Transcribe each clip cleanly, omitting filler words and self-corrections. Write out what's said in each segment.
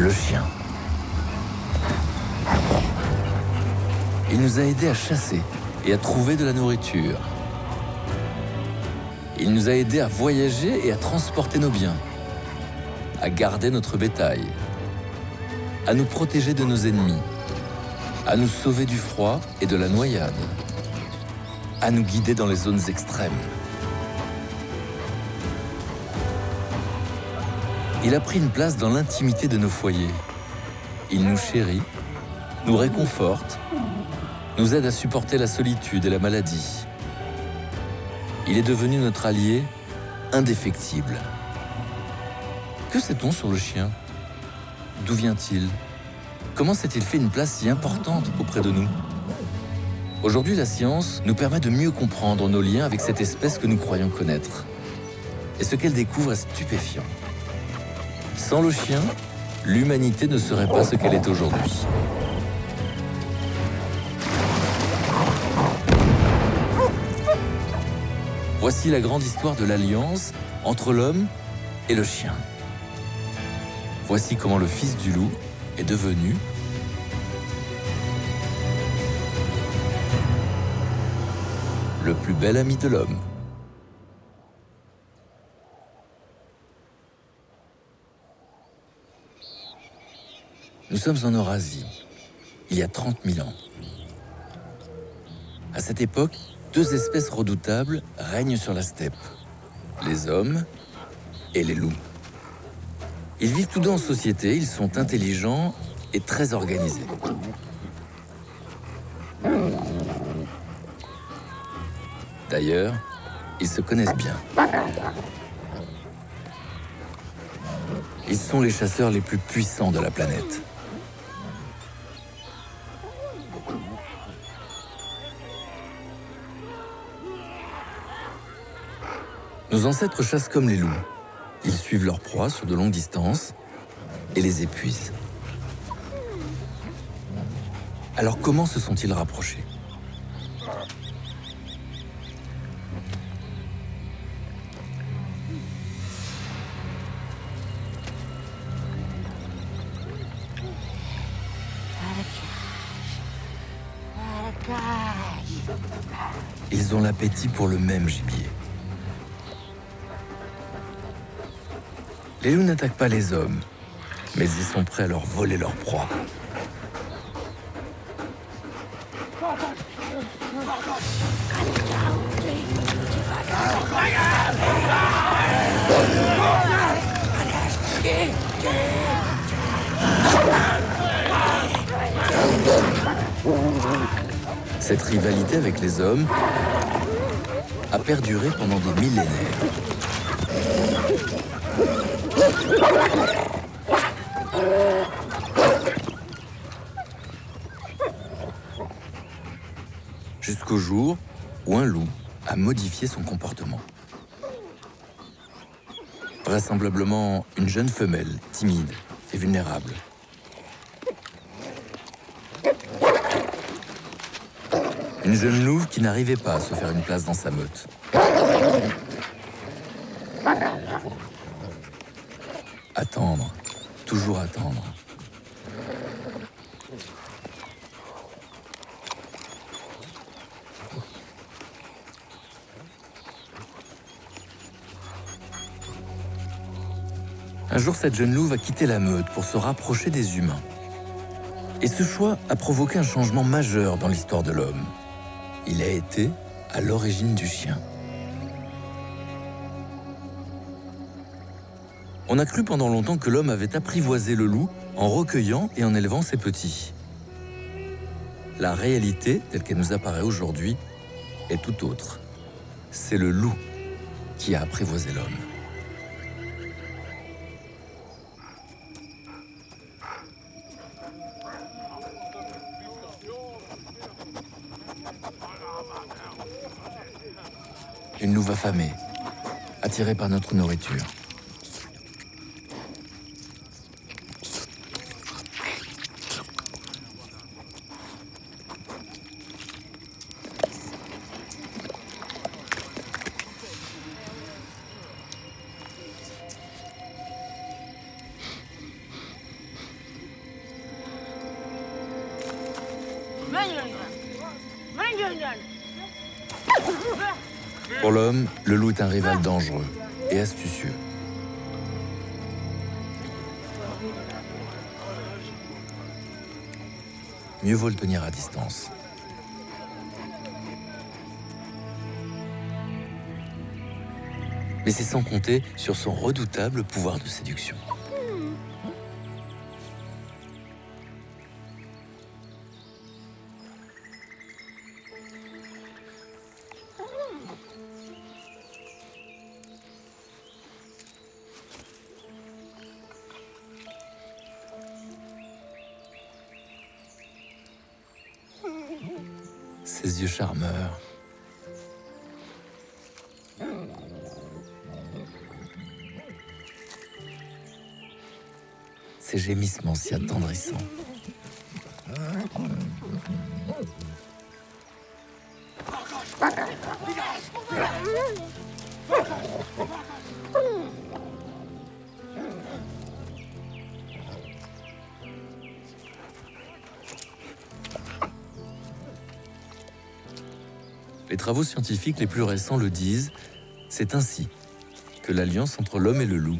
le chien. Il nous a aidés à chasser et à trouver de la nourriture. Il nous a aidés à voyager et à transporter nos biens, à garder notre bétail, à nous protéger de nos ennemis, à nous sauver du froid et de la noyade, à nous guider dans les zones extrêmes. Il a pris une place dans l'intimité de nos foyers. Il nous chérit, nous réconforte, nous aide à supporter la solitude et la maladie. Il est devenu notre allié indéfectible. Que sait-on sur le chien? D'où vient-il? Comment s'est-il fait une place si importante auprès de nous? Aujourd'hui, la science nous permet de mieux comprendre nos liens avec cette espèce que nous croyons connaître. Et ce qu'elle découvre est stupéfiant. Sans le chien, l'humanité ne serait pas ce qu'elle est aujourd'hui. Voici la grande histoire de l'alliance entre l'homme et le chien. Voici comment le fils du loup est devenu le plus bel ami de l'homme. Nous sommes en Eurasie, il y a 30 000 ans. À cette époque, deux espèces redoutables règnent sur la steppe, les hommes et les loups. Ils vivent tous deux en société, ils sont intelligents et très organisés. D'ailleurs, ils se connaissent bien. Ils sont les chasseurs les plus puissants de la planète. Nos ancêtres chassent comme les loups. Ils suivent leurs proies sur de longues distances et les épuisent. Alors comment se sont-ils rapprochés? Ils ont l'appétit pour le même gibier. Les loups n'attaquent pas les hommes, mais ils sont prêts à leur voler leur proie. Cette rivalité avec les hommes a perduré pendant des millénaires. Jusqu'au jour où un loup a modifié son comportement. Vraisemblablement une jeune femelle, timide et vulnérable. Une jeune louve qui n'arrivait pas à se faire une place dans sa meute. Attendre, toujours attendre. Un jour, cette jeune louve a quitté la meute pour se rapprocher des humains. Et ce choix a provoqué un changement majeur dans l'histoire de l'homme. Il a été à l'origine du chien. On a cru pendant longtemps que l'homme avait apprivoisé le loup en recueillant et en élevant ses petits. La réalité, telle qu'elle nous apparaît aujourd'hui, est tout autre. C'est le loup qui a apprivoisé l'homme. Une louve affamée, attirée par notre nourriture. Pour l'homme, le loup est un rival dangereux et astucieux. Mieux vaut le tenir à distance. Mais c'est sans compter sur son redoutable pouvoir de séduction. Ses yeux charmeurs. Ses gémissements si attendrissants. Les travaux scientifiques les plus récents le disent, c'est ainsi que l'alliance entre l'homme et le loup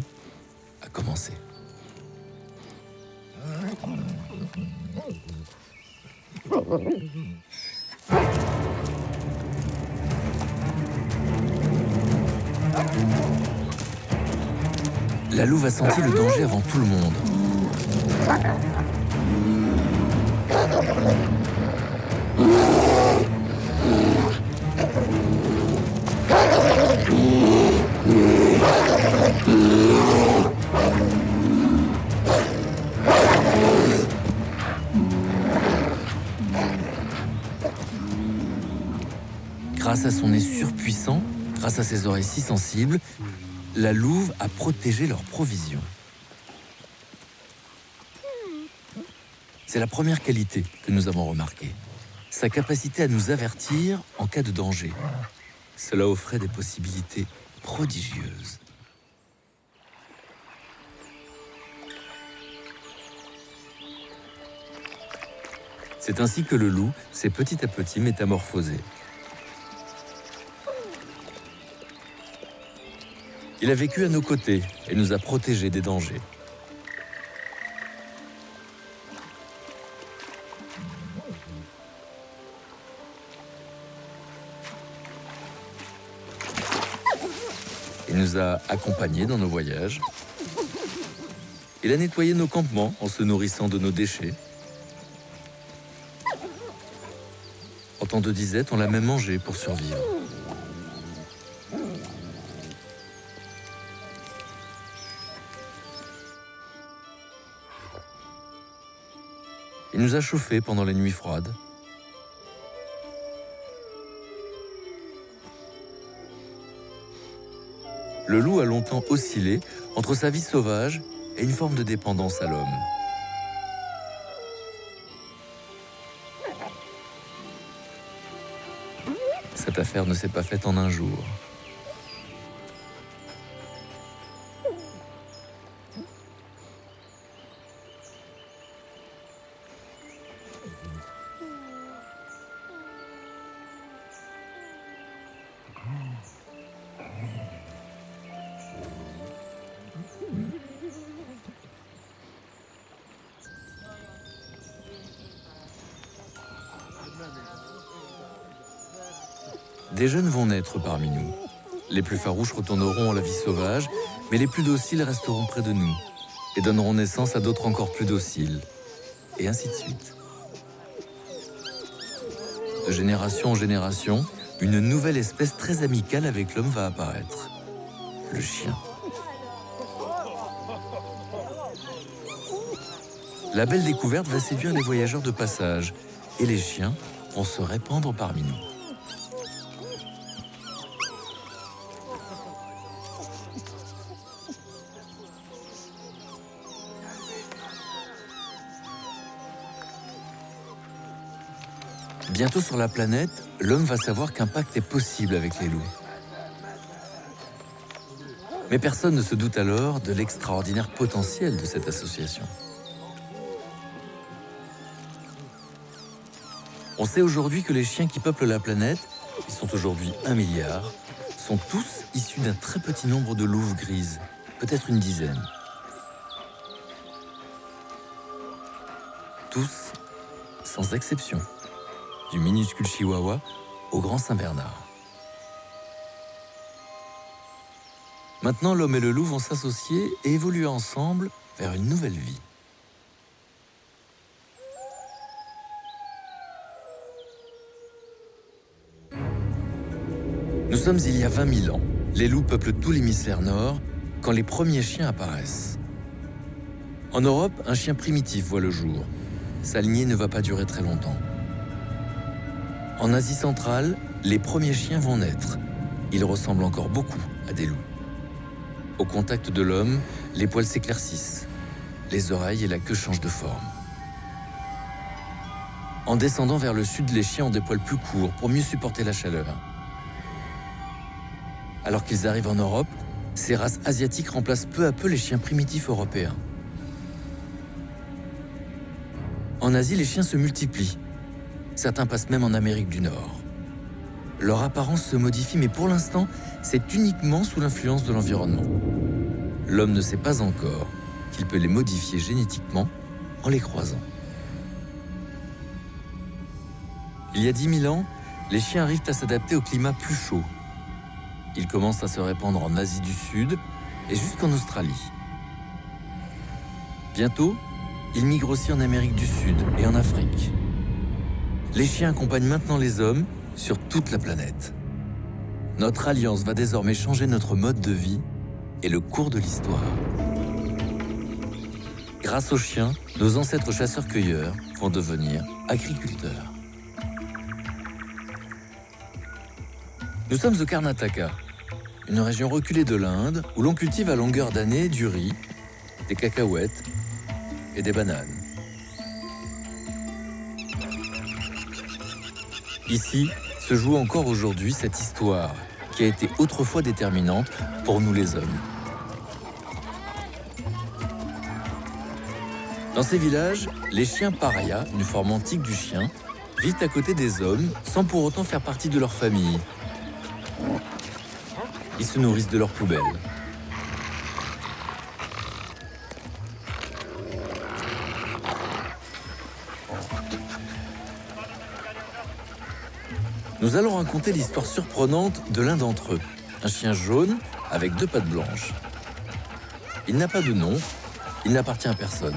a commencé. La louve a senti le danger avant tout le monde. Grâce à son nez surpuissant, grâce à ses oreilles si sensibles, la louve a protégé leurs provisions. C'est la première qualité que nous avons remarquée, sa capacité à nous avertir en cas de danger. Cela offrait des possibilités prodigieuses. C'est ainsi que le loup s'est petit à petit métamorphosé. Il a vécu à nos côtés et nous a protégés des dangers. Il nous a accompagnés dans nos voyages. Il a nettoyé nos campements en se nourrissant de nos déchets. En temps de disette, on l'a même mangé pour survivre. Il nous a chauffés pendant les nuits froides. Le loup a longtemps oscillé entre sa vie sauvage et une forme de dépendance à l'homme. Cette affaire ne s'est pas faite en un jour. Des jeunes vont naître parmi nous. Les plus farouches retourneront à la vie sauvage, mais les plus dociles resteront près de nous et donneront naissance à d'autres encore plus dociles, et ainsi de suite. De génération en génération, une nouvelle espèce très amicale avec l'homme va apparaître, le chien. La belle découverte va séduire les voyageurs de passage, et les chiens vont se répandre parmi nous. Bientôt sur la planète, l'homme va savoir qu'un pacte est possible avec les loups. Mais personne ne se doute alors de l'extraordinaire potentiel de cette association. On sait aujourd'hui que les chiens qui peuplent la planète, ils sont aujourd'hui 1 milliard, sont tous issus d'un très petit nombre de louves grises, peut-être une dizaine. Tous, sans exception, du minuscule chihuahua au grand Saint-Bernard. Maintenant, l'homme et le loup vont s'associer et évoluer ensemble vers une nouvelle vie. Nous sommes il y a 20 000 ans. Les loups peuplent tout l'hémisphère nord quand les premiers chiens apparaissent. En Europe, un chien primitif voit le jour. Sa lignée ne va pas durer très longtemps. En Asie centrale, les premiers chiens vont naître. Ils ressemblent encore beaucoup à des loups. Au contact de l'homme, les poils s'éclaircissent. Les oreilles et la queue changent de forme. En descendant vers le sud, les chiens ont des poils plus courts pour mieux supporter la chaleur. Alors qu'ils arrivent en Europe, ces races asiatiques remplacent peu à peu les chiens primitifs européens. En Asie, les chiens se multiplient. Certains passent même en Amérique du Nord. Leur apparence se modifie, mais pour l'instant, c'est uniquement sous l'influence de l'environnement. L'homme ne sait pas encore qu'il peut les modifier génétiquement en les croisant. Il y a 10 000 ans, les chiens arrivent à s'adapter au climat plus chaud. Ils commencent à se répandre en Asie du Sud et jusqu'en Australie. Bientôt, ils migrent aussi en Amérique du Sud et en Afrique. Les chiens accompagnent maintenant les hommes sur toute la planète. Notre alliance va désormais changer notre mode de vie et le cours de l'histoire. Grâce aux chiens, nos ancêtres chasseurs-cueilleurs vont devenir agriculteurs. Nous sommes au Karnataka, une région reculée de l'Inde où l'on cultive à longueur d'année du riz, des cacahuètes et des bananes. Ici se joue encore aujourd'hui cette histoire qui a été autrefois déterminante pour nous les hommes. Dans ces villages, les chiens parias, une forme antique du chien, vivent à côté des hommes sans pour autant faire partie de leur famille. Ils se nourrissent de leurs poubelles. Nous allons raconter l'histoire surprenante de l'un d'entre eux, un chien jaune avec 2 pattes blanches. Il n'a pas de nom, il n'appartient à personne.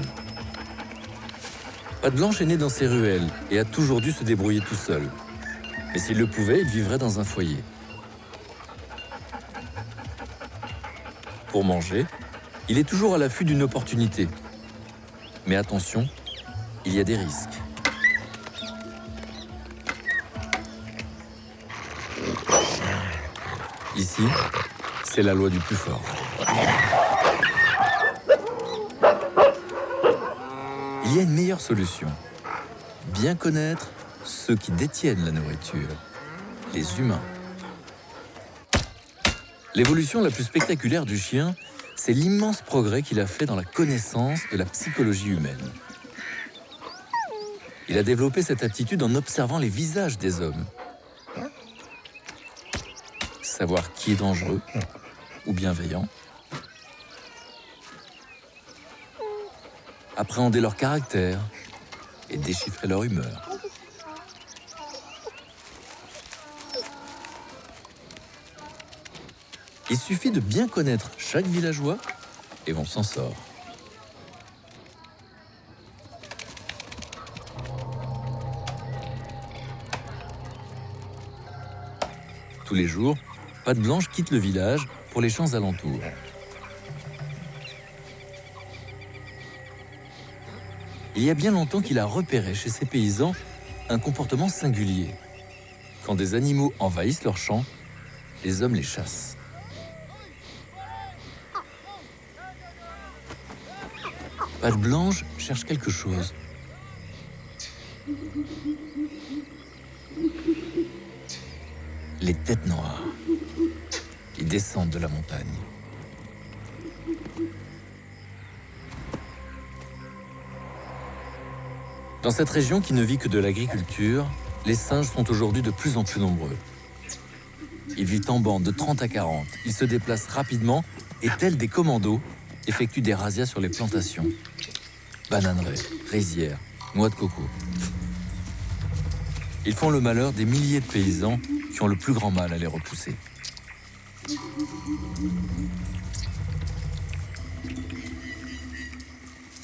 Patte Blanche est né dans ces ruelles et a toujours dû se débrouiller tout seul. Mais s'il le pouvait, il vivrait dans un foyer. Pour manger, il est toujours à l'affût d'une opportunité. Mais attention, il y a des risques. Ici, c'est la loi du plus fort. Il y a une meilleure solution. Bien connaître ceux qui détiennent la nourriture, les humains. L'évolution la plus spectaculaire du chien, c'est l'immense progrès qu'il a fait dans la connaissance de la psychologie humaine. Il a développé cette aptitude en observant les visages des hommes. Savoir qui est dangereux ou bienveillant. Appréhender leur caractère et déchiffrer leur humeur. Il suffit de bien connaître chaque villageois et on s'en sort. Tous les jours, Patte Blanche quitte le village pour les champs alentours. Il y a bien longtemps qu'il a repéré chez ces paysans un comportement singulier. Quand des animaux envahissent leurs champs, les hommes les chassent. Patte Blanche cherche quelque chose. Les têtes noires qui descendent de la montagne. Dans cette région qui ne vit que de l'agriculture, Les singes sont aujourd'hui de plus en plus nombreux. Ils vivent en bandes de 30 à 40. Ils se déplacent rapidement et, tels des commandos, effectuent des razzias sur les plantations. Bananeraies, rizières, noix de coco. Ils font le malheur des milliers de paysans qui ont le plus grand mal à les repousser.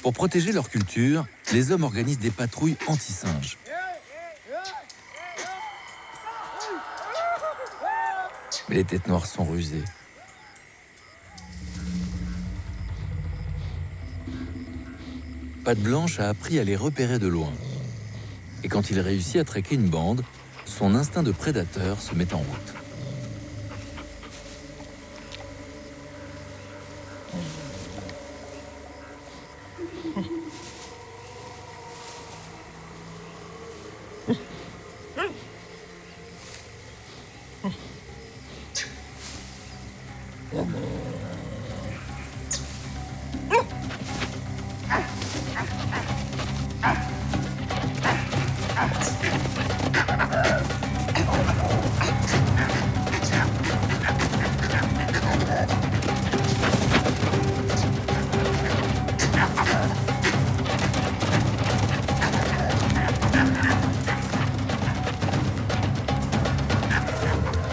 Pour protéger leur culture, les hommes organisent des patrouilles anti-singes. Mais les têtes noires sont rusées. Patte Blanche a appris à les repérer de loin. Et quand il réussit à traquer une bande, son instinct de prédateur se met en route.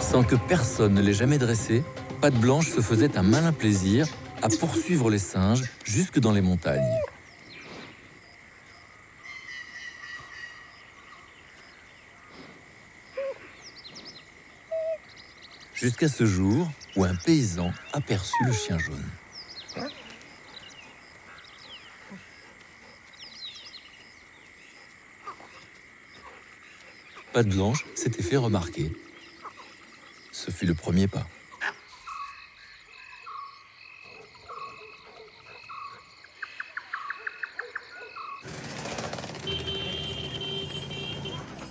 Sans que personne ne l'ait jamais dressé, Patte Blanche se faisait un malin plaisir à poursuivre les singes jusque dans les montagnes. Jusqu'à ce jour où un paysan aperçut le chien jaune. Patte Blanche s'était fait remarquer. Ce fut le premier pas.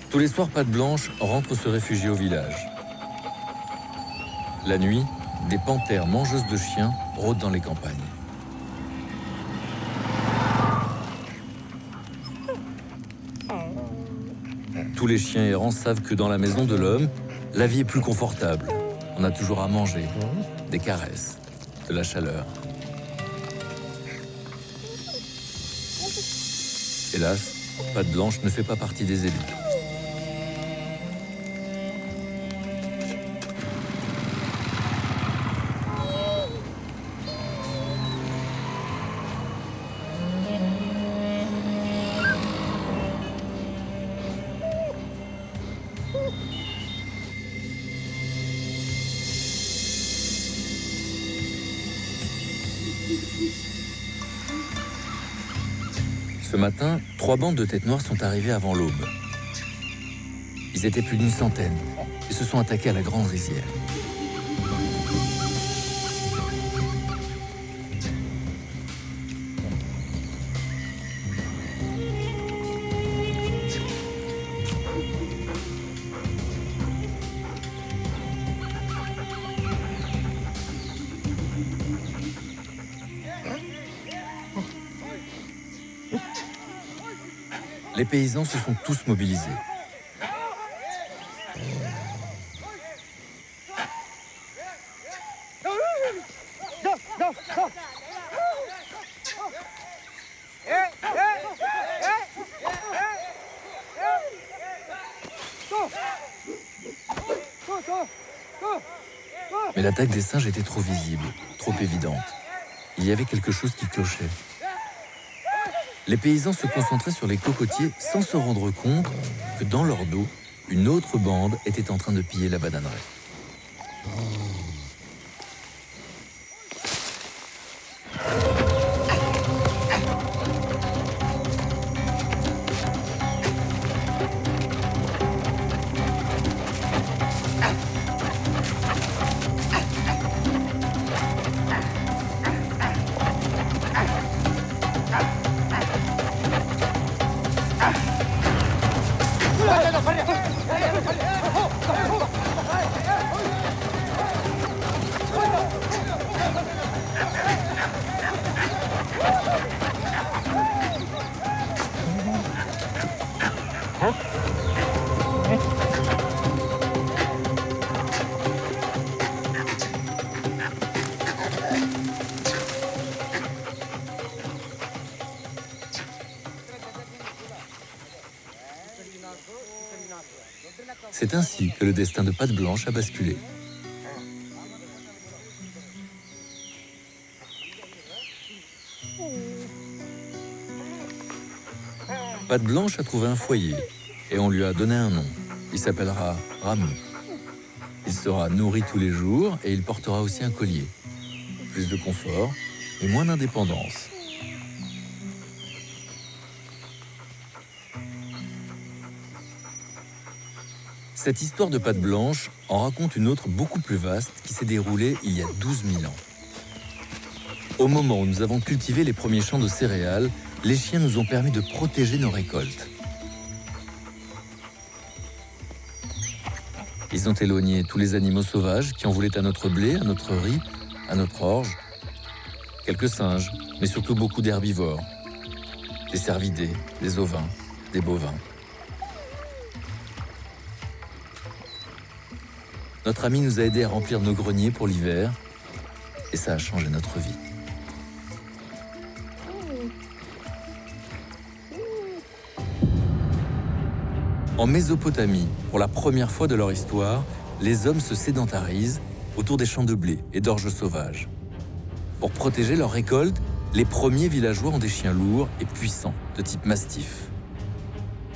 Tous les soirs, Patte Blanche rentre se réfugier au village. La nuit, des panthères mangeuses de chiens rôdent dans les campagnes. Tous les chiens errants savent que dans la maison de l'homme, la vie est plus confortable. On a toujours à manger, des caresses, de la chaleur. Hélas, Patte Blanche ne fait pas partie des élus. Ce matin, 3 bandes de têtes noires sont arrivées avant l'aube. Ils étaient plus d'une centaine et se sont attaqués à la grande rizière. Les paysans se sont tous mobilisés. Mais l'attaque des singes était trop visible, trop évidente. Il y avait quelque chose qui clochait. Les paysans se concentraient sur les cocotiers sans se rendre compte que dans leur dos, une autre bande était en train de piller la bananeraie. C'est ainsi que le destin de Patte Blanche a basculé. Patte Blanche a trouvé un foyer et on lui a donné un nom. Il s'appellera Ramu. Il sera nourri tous les jours et il portera aussi un collier. Plus de confort et moins d'indépendance. Cette histoire de Patte Blanche en raconte une autre beaucoup plus vaste qui s'est déroulée il y a 12 000 ans. Au moment où nous avons cultivé les premiers champs de céréales, les chiens nous ont permis de protéger nos récoltes. Ils ont éloigné tous les animaux sauvages qui en voulaient à notre blé, à notre riz, à notre orge. Quelques singes, mais surtout beaucoup d'herbivores. Des cervidés, des ovins, des bovins. Notre ami nous a aidés à remplir nos greniers pour l'hiver et ça a changé notre vie. En Mésopotamie, pour la première fois de leur histoire, les hommes se sédentarisent autour des champs de blé et d'orges sauvages. Pour protéger leurs récoltes, les premiers villageois ont des chiens lourds et puissants, de type mastif.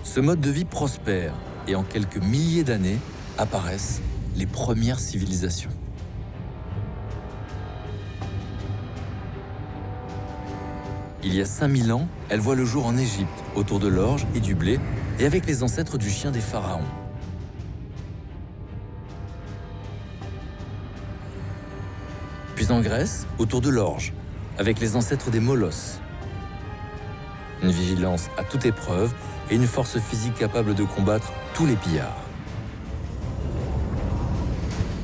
Ce mode de vie prospère et en quelques milliers d'années apparaissent les premières civilisations. Il y a 5000 ans, elles voient le jour en Égypte, autour de l'orge et du blé, et avec les ancêtres du chien des pharaons. Puis en Grèce, autour de l'orge, avec les ancêtres des molosses. Une vigilance à toute épreuve et une force physique capable de combattre tous les pillards.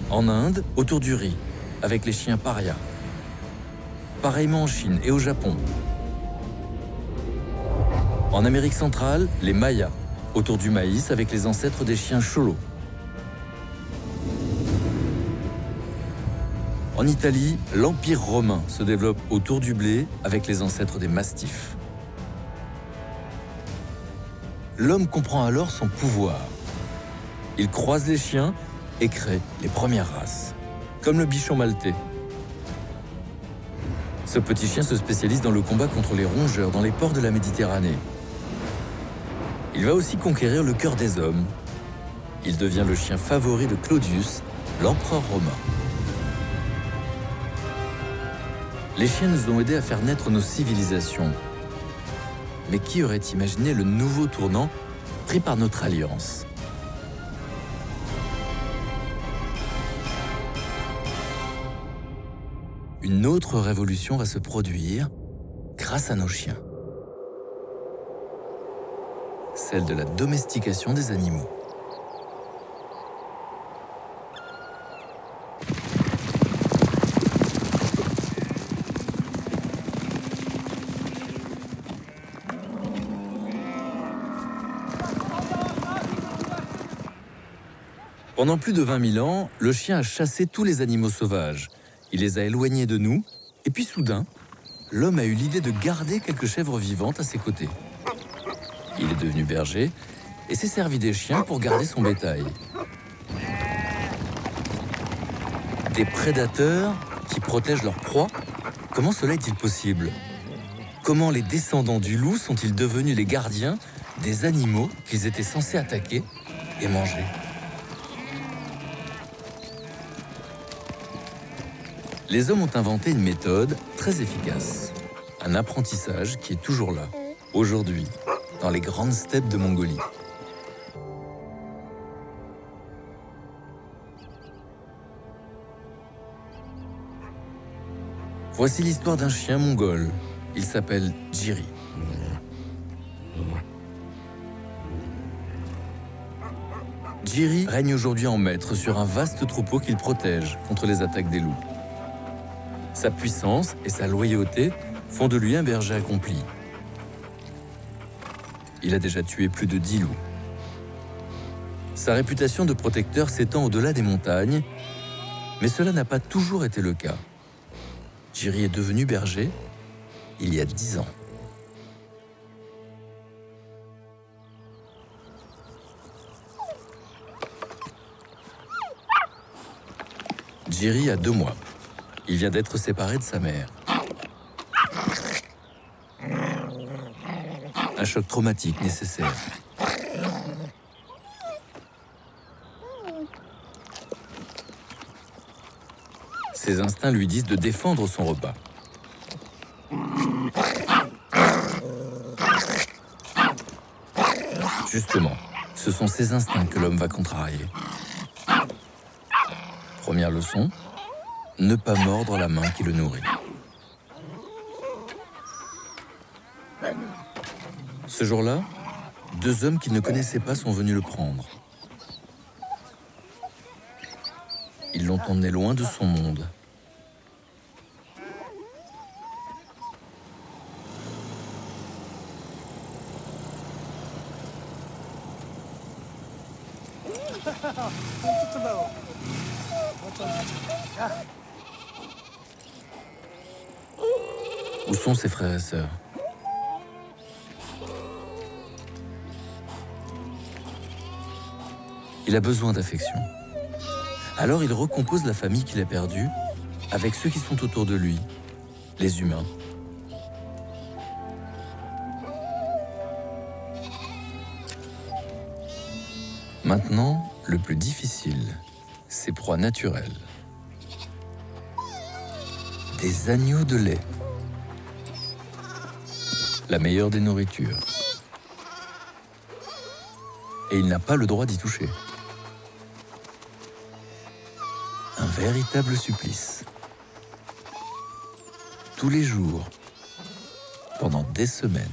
En Inde, autour du riz, avec les chiens parias. Pareillement en Chine et au Japon. En Amérique centrale, les Mayas, autour du maïs avec les ancêtres des chiens cholos. En Italie, l'Empire romain se développe autour du blé avec les ancêtres des mastifs. L'homme comprend alors son pouvoir. Il croise les chiens et crée les premières races, comme le bichon maltais. Ce petit chien se spécialise dans le combat contre les rongeurs dans les ports de la Méditerranée. Il va aussi conquérir le cœur des hommes. Il devient le chien favori de Claudius, l'empereur romain. Les chiens nous ont aidés à faire naître nos civilisations. Mais qui aurait imaginé le nouveau tournant pris par notre alliance ? Une autre révolution va se produire grâce à nos chiens. Celle de la domestication des animaux. Pendant plus de 20 000 ans, le chien a chassé tous les animaux sauvages. Il les a éloignés de nous, et puis soudain, l'homme a eu l'idée de garder quelques chèvres vivantes à ses côtés. Il est devenu berger et s'est servi des chiens pour garder son bétail. Des prédateurs qui protègent leur proie, comment cela est-il possible ? Comment les descendants du loup sont-ils devenus les gardiens des animaux qu'ils étaient censés attaquer et manger ? Les hommes ont inventé une méthode très efficace. Un apprentissage qui est toujours là, aujourd'hui, dans les grandes steppes de Mongolie. Voici l'histoire d'un chien mongol. Il s'appelle Jiri. Jiri règne aujourd'hui en maître sur un vaste troupeau qu'il protège contre les attaques des loups. Sa puissance et sa loyauté font de lui un berger accompli. Il a déjà tué plus de 10 loups. Sa réputation de protecteur s'étend au-delà des montagnes, mais cela n'a pas toujours été le cas. Jiri est devenu berger il y a 10 ans. Jiri a 2 mois. Il vient d'être séparé de sa mère. Un choc traumatique nécessaire. Ses instincts lui disent de défendre son repas. Justement, ce sont ces instincts que l'homme va contrarier. Première leçon, ne pas mordre la main qui le nourrit. Ce jour-là, 2 hommes qu'il ne connaissait pas sont venus le prendre. Ils l'ont emmené loin de son monde. Où sont ses frères et sœurs? Il a besoin d'affection. Alors il recompose la famille qu'il a perdue avec ceux qui sont autour de lui, les humains. Maintenant, le plus difficile, ses proies naturelles. Des agneaux de lait. La meilleure des nourritures. Et il n'a pas le droit d'y toucher. Un véritable supplice. Tous les jours, pendant des semaines.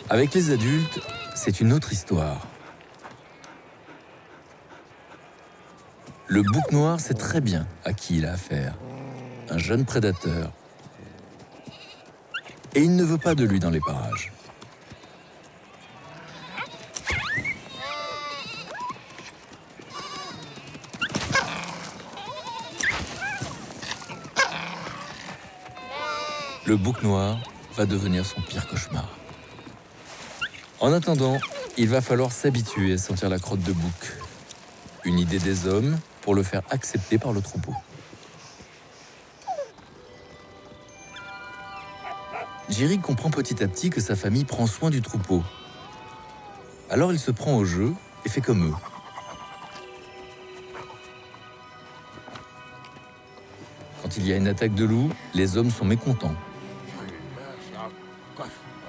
Avec les adultes, c'est une autre histoire. Le bouc noir sait très bien à qui il a affaire. Un jeune prédateur. Et il ne veut pas de lui dans les parages. Le bouc noir va devenir son pire cauchemar. En attendant, il va falloir s'habituer à sentir la crotte de bouc. Une idée des hommes pour le faire accepter par le troupeau. Jiri comprend petit à petit que sa famille prend soin du troupeau. Alors il se prend au jeu et fait comme eux. Quand il y a une attaque de loup, les hommes sont mécontents.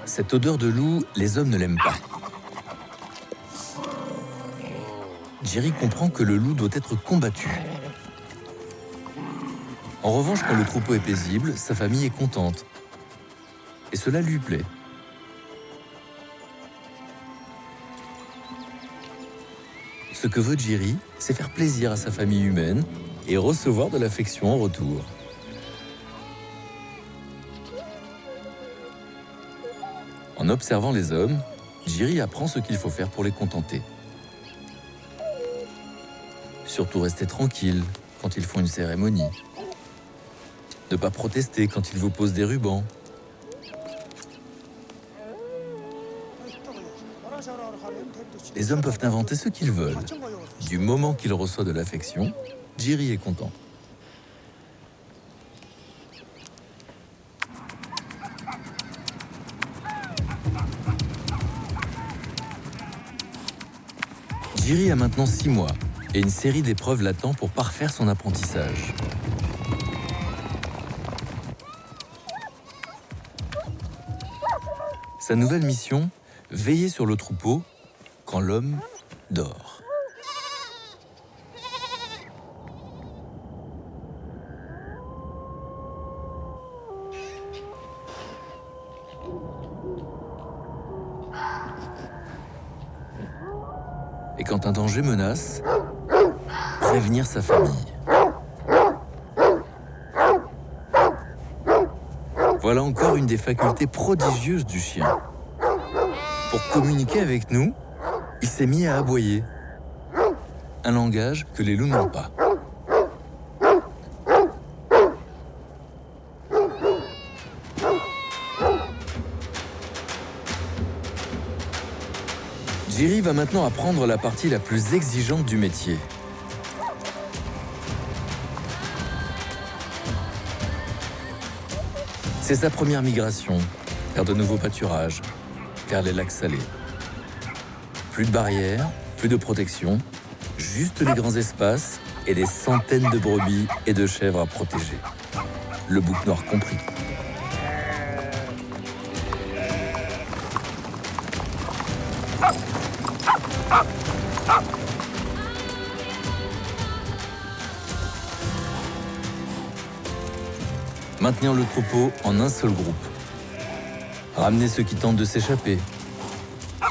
Cette odeur de loup, les hommes ne l'aiment pas. Jiri comprend que le loup doit être combattu. En revanche, quand le troupeau est paisible, sa famille est contente. Et cela lui plaît. Ce que veut Jiri, c'est faire plaisir à sa famille humaine et recevoir de l'affection en retour. En observant les hommes, Jiri apprend ce qu'il faut faire pour les contenter. Surtout rester tranquille quand ils font une cérémonie. Ne pas protester quand ils vous posent des rubans. Les hommes peuvent inventer ce qu'ils veulent. Du moment qu'ils reçoivent de l'affection, Jiri est content. Jiri a maintenant 6 mois et une série d'épreuves l'attend pour parfaire son apprentissage. Sa nouvelle mission, veiller sur le troupeau quand l'homme dort. Et quand un danger menace, prévenir sa famille. Voilà encore une des facultés prodigieuses du chien. Pour communiquer avec nous, il s'est mis à aboyer. un langage que les loups n'ont pas. Jiri va maintenant apprendre la partie la plus exigeante du métier. C'est sa première migration vers de nouveaux pâturages, vers les lacs salés. Plus de barrières, plus de protection, juste les grands espaces et des centaines de brebis et de chèvres à protéger. Le bouc noir compris. Maintenir le troupeau en un seul groupe. Ramener ceux qui tentent de s'échapper.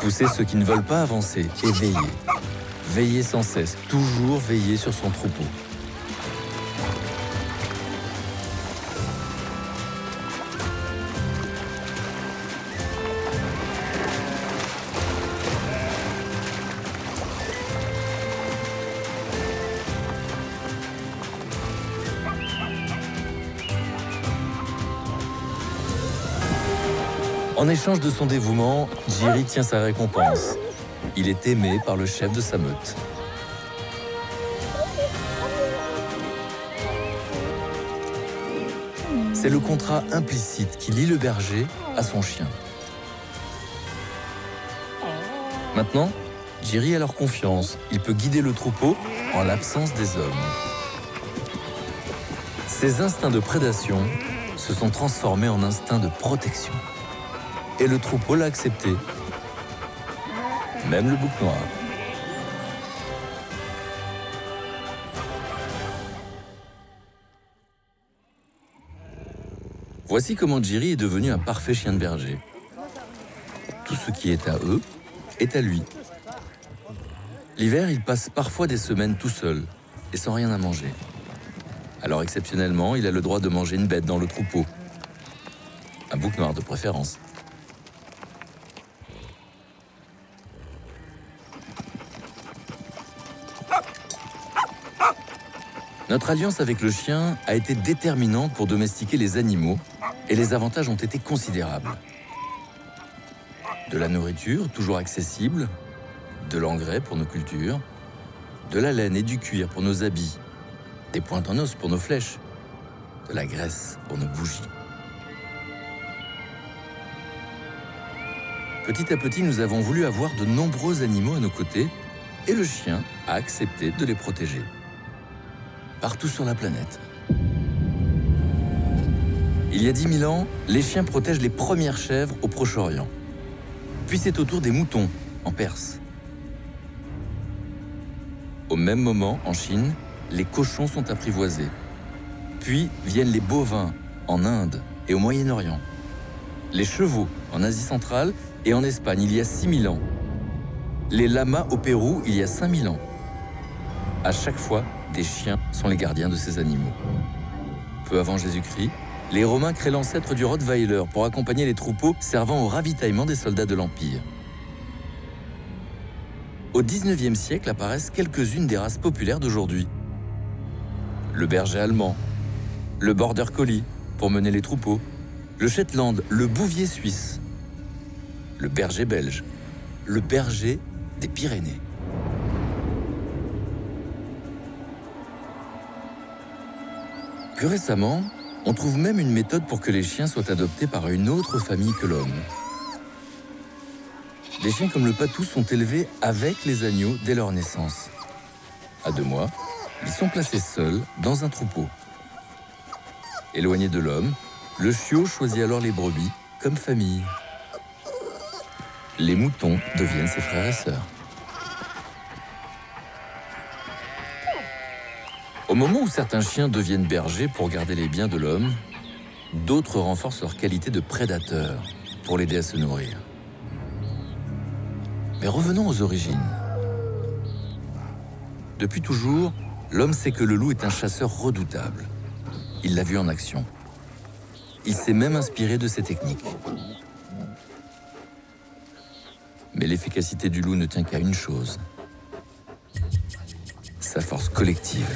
Pousser ceux qui ne veulent pas avancer et veiller. Veiller sans cesse, toujours veiller sur son troupeau. En échange de son dévouement, Jiri tient sa récompense. Il est aimé par le chef de sa meute. C'est le contrat implicite qui lie le berger à son chien. Maintenant, Jiri a leur confiance. Il peut guider le troupeau en l'absence des hommes. Ses instincts de prédation se sont transformés en instincts de protection. Et le troupeau l'a accepté. Même le bouc noir. Voici comment Jiri est devenu un parfait chien de berger. Tout ce qui est à eux est à lui. L'hiver, il passe parfois des semaines tout seul et sans rien à manger. Alors exceptionnellement, il a le droit de manger une bête dans le troupeau. Un bouc noir de préférence. Notre alliance avec le chien a été déterminante pour domestiquer les animaux et les avantages ont été considérables. De la nourriture toujours accessible, de l'engrais pour nos cultures, de la laine et du cuir pour nos habits, des pointes en os pour nos flèches, de la graisse pour nos bougies. Petit à petit, nous avons voulu avoir de nombreux animaux à nos côtés et le chien a accepté de les protéger. Partout sur la planète. Il y a 10 000 ans, les chiens protègent les premières chèvres au Proche-Orient. Puis c'est au tour des moutons, en Perse. Au même moment, en Chine, les cochons sont apprivoisés. Puis viennent les bovins, en Inde et au Moyen-Orient. Les chevaux, en Asie centrale et en Espagne, il y a 6 000 ans. Les lamas au Pérou, il y a 5 000 ans. À chaque fois, des chiens sont les gardiens de ces animaux. Peu avant Jésus-Christ, les Romains créent l'ancêtre du Rottweiler pour accompagner les troupeaux servant au ravitaillement des soldats de l'Empire. Au XIXe siècle apparaissent quelques-unes des races populaires d'aujourd'hui. Le berger allemand, le border collie pour mener les troupeaux, le Shetland, le bouvier suisse, le berger belge, le berger des Pyrénées. Plus récemment, on trouve même une méthode pour que les chiens soient adoptés par une autre famille que l'homme. Des chiens comme le patou sont élevés avec les agneaux dès leur naissance. À 2 mois, ils sont placés seuls dans un troupeau. Éloigné de l'homme, le chiot choisit alors les brebis comme famille. Les moutons deviennent ses frères et sœurs. Au moment où certains chiens deviennent bergers pour garder les biens de l'homme, d'autres renforcent leur qualité de prédateurs pour l'aider à se nourrir. Mais revenons aux origines. Depuis toujours, l'homme sait que le loup est un chasseur redoutable. Il l'a vu en action. Il s'est même inspiré de ses techniques. Mais l'efficacité du loup ne tient qu'à une chose. sa force collective.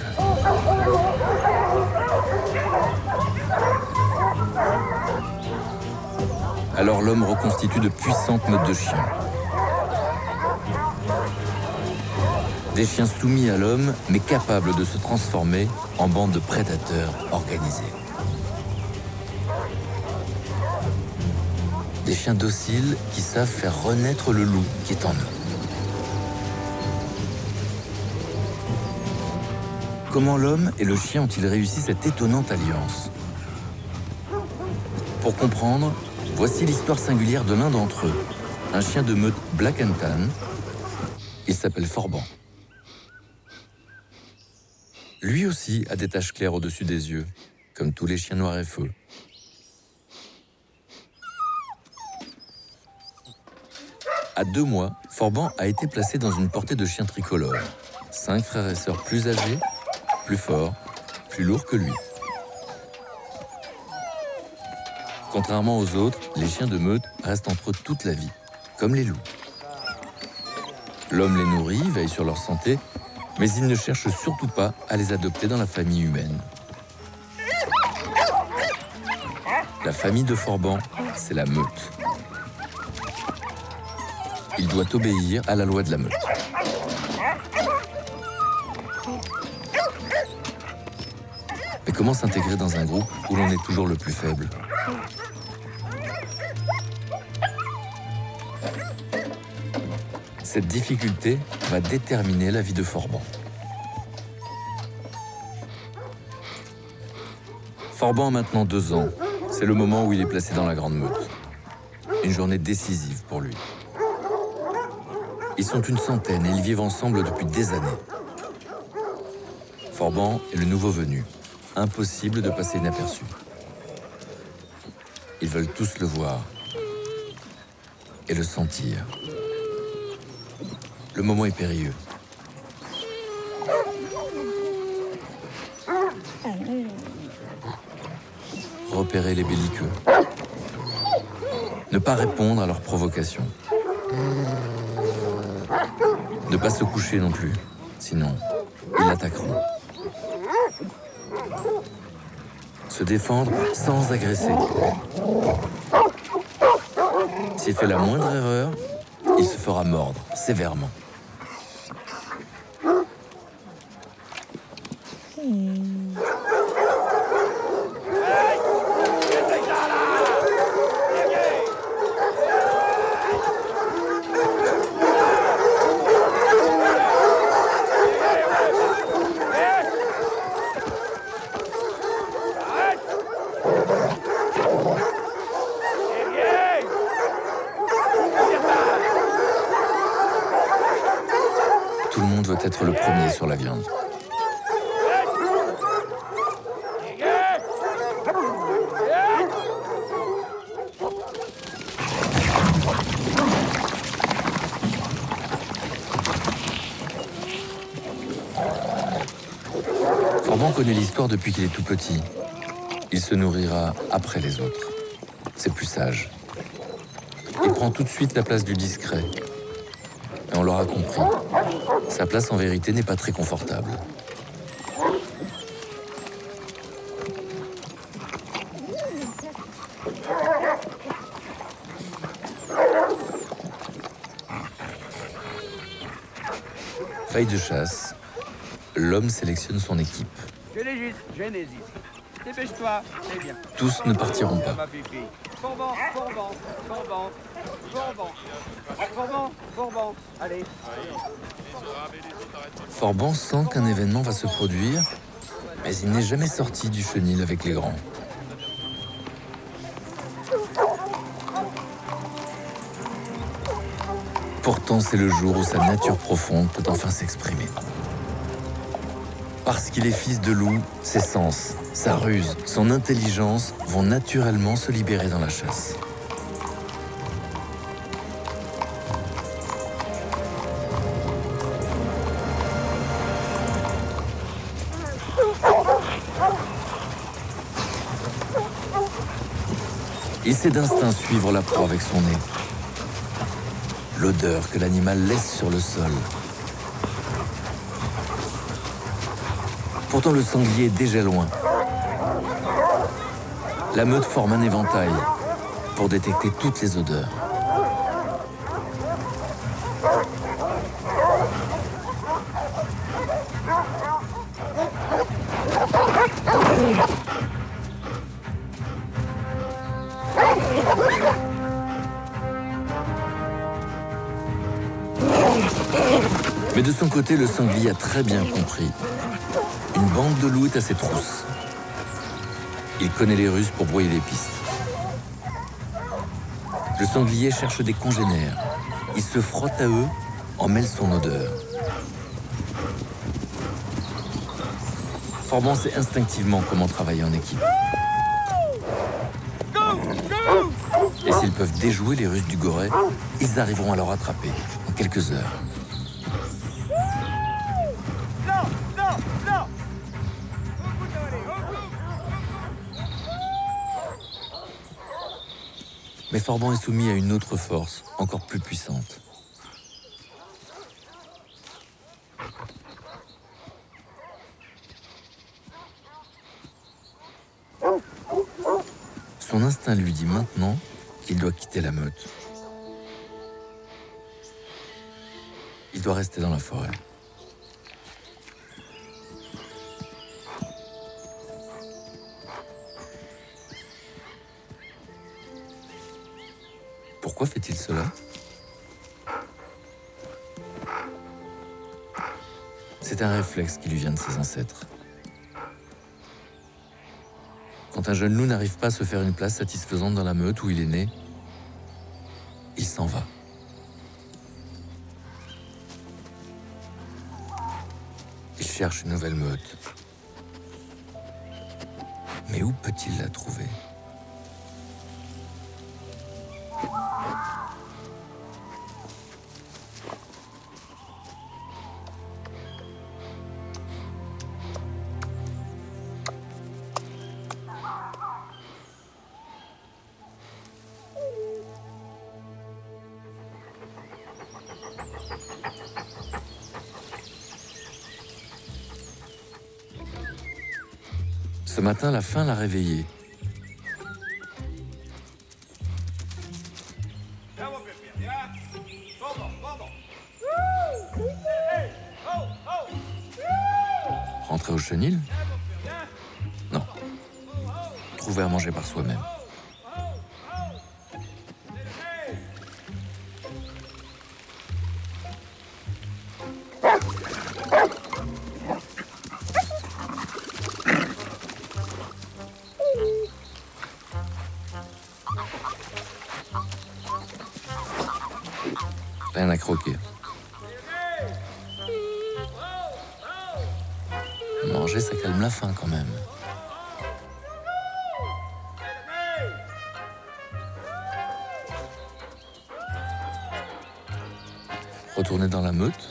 Alors l'homme reconstitue de puissantes meutes de chiens. Des chiens soumis à l'homme, mais capables de se transformer en bandes de prédateurs organisés. Des chiens dociles qui savent faire renaître le loup qui est en eux. Comment l'homme et le chien ont-ils réussi cette étonnante alliance? Pour comprendre, voici l'histoire singulière de l'un d'entre eux, un chien de meute Black and Tan. Il s'appelle Forban. Lui aussi a des taches claires au-dessus des yeux, comme tous les chiens noirs et feu. À 2 mois, Forban a été placé dans une portée de chiens tricolores. 5 frères et sœurs plus âgés, plus forts, plus lourds que lui. Contrairement aux autres, les chiens de meute restent entre eux toute la vie, comme les loups. L'homme les nourrit, veille sur leur santé, mais il ne cherche surtout pas à les adopter dans la famille humaine. La famille de Forban, c'est la meute. Il doit obéir à la loi de la meute. Mais comment s'intégrer dans un groupe où l'on est toujours le plus faible? Cette difficulté va déterminer la vie de Forban. Forban a maintenant 2 ans. C'est le moment où il est placé dans la grande meute. Une journée décisive pour lui. Ils sont une centaine et ils vivent ensemble depuis des années. Forban est le nouveau venu. Impossible de passer inaperçu. Ils veulent tous le voir et le sentir. Le moment est périlleux. Repérer les belliqueux. Ne pas répondre à leurs provocations. Ne pas se coucher non plus, sinon ils l'attaqueront. Se défendre sans agresser. S'il fait la moindre erreur, il se fera mordre sévèrement. Tout le monde veut être le premier sur la viande. Forban connaît l'histoire depuis qu'il est tout petit. Il se nourrira après les autres. C'est plus sage. Il prend tout de suite la place du discret. Et on l'aura compris. Sa place en vérité n'est pas très confortable. Faille de chasse, l'homme sélectionne son équipe. Genesis. Dépêche-toi, c'est bien. Tous ne partiront pas. Forban, allez. Forban sent qu'un événement va se produire, mais il n'est jamais sorti du chenil avec les grands. Pourtant, c'est le jour où sa nature profonde peut enfin s'exprimer. Parce qu'il est fils de loup, ses sens, sa ruse, son intelligence vont naturellement se libérer dans la chasse. Il sait d'instinct suivre la proie avec son nez. L'odeur que l'animal laisse sur le sol. Pourtant, le sanglier est déjà loin. La meute forme un éventail pour détecter toutes les odeurs. Mais de son côté, le sanglier a très bien compris. Une bande de loups est à ses trousses. Il connaît les ruses pour brouiller les pistes. Le sanglier cherche des congénères. Il se frotte à eux, en mêle son odeur. Forban sait instinctivement comment travailler en équipe. Et s'ils peuvent déjouer les ruses du Goret, ils arriveront à leur rattraper en quelques heures. Mais Forban est soumis à une autre force, encore plus puissante. Son instinct lui dit maintenant qu'il doit quitter la meute. Il doit rester dans la forêt. Pourquoi fait-il cela? C'est un réflexe qui lui vient de ses ancêtres. Quand un jeune loup n'arrive pas à se faire une place satisfaisante dans la meute où il est né, il s'en va. Il cherche une nouvelle meute. Mais où peut-il la trouver? Ce matin, la faim l'a réveillé. Rentrer au chenil? Non. Trouver à manger par soi-même. Rien à croquer. Manger, ça calme la faim quand même. Retourner dans la meute.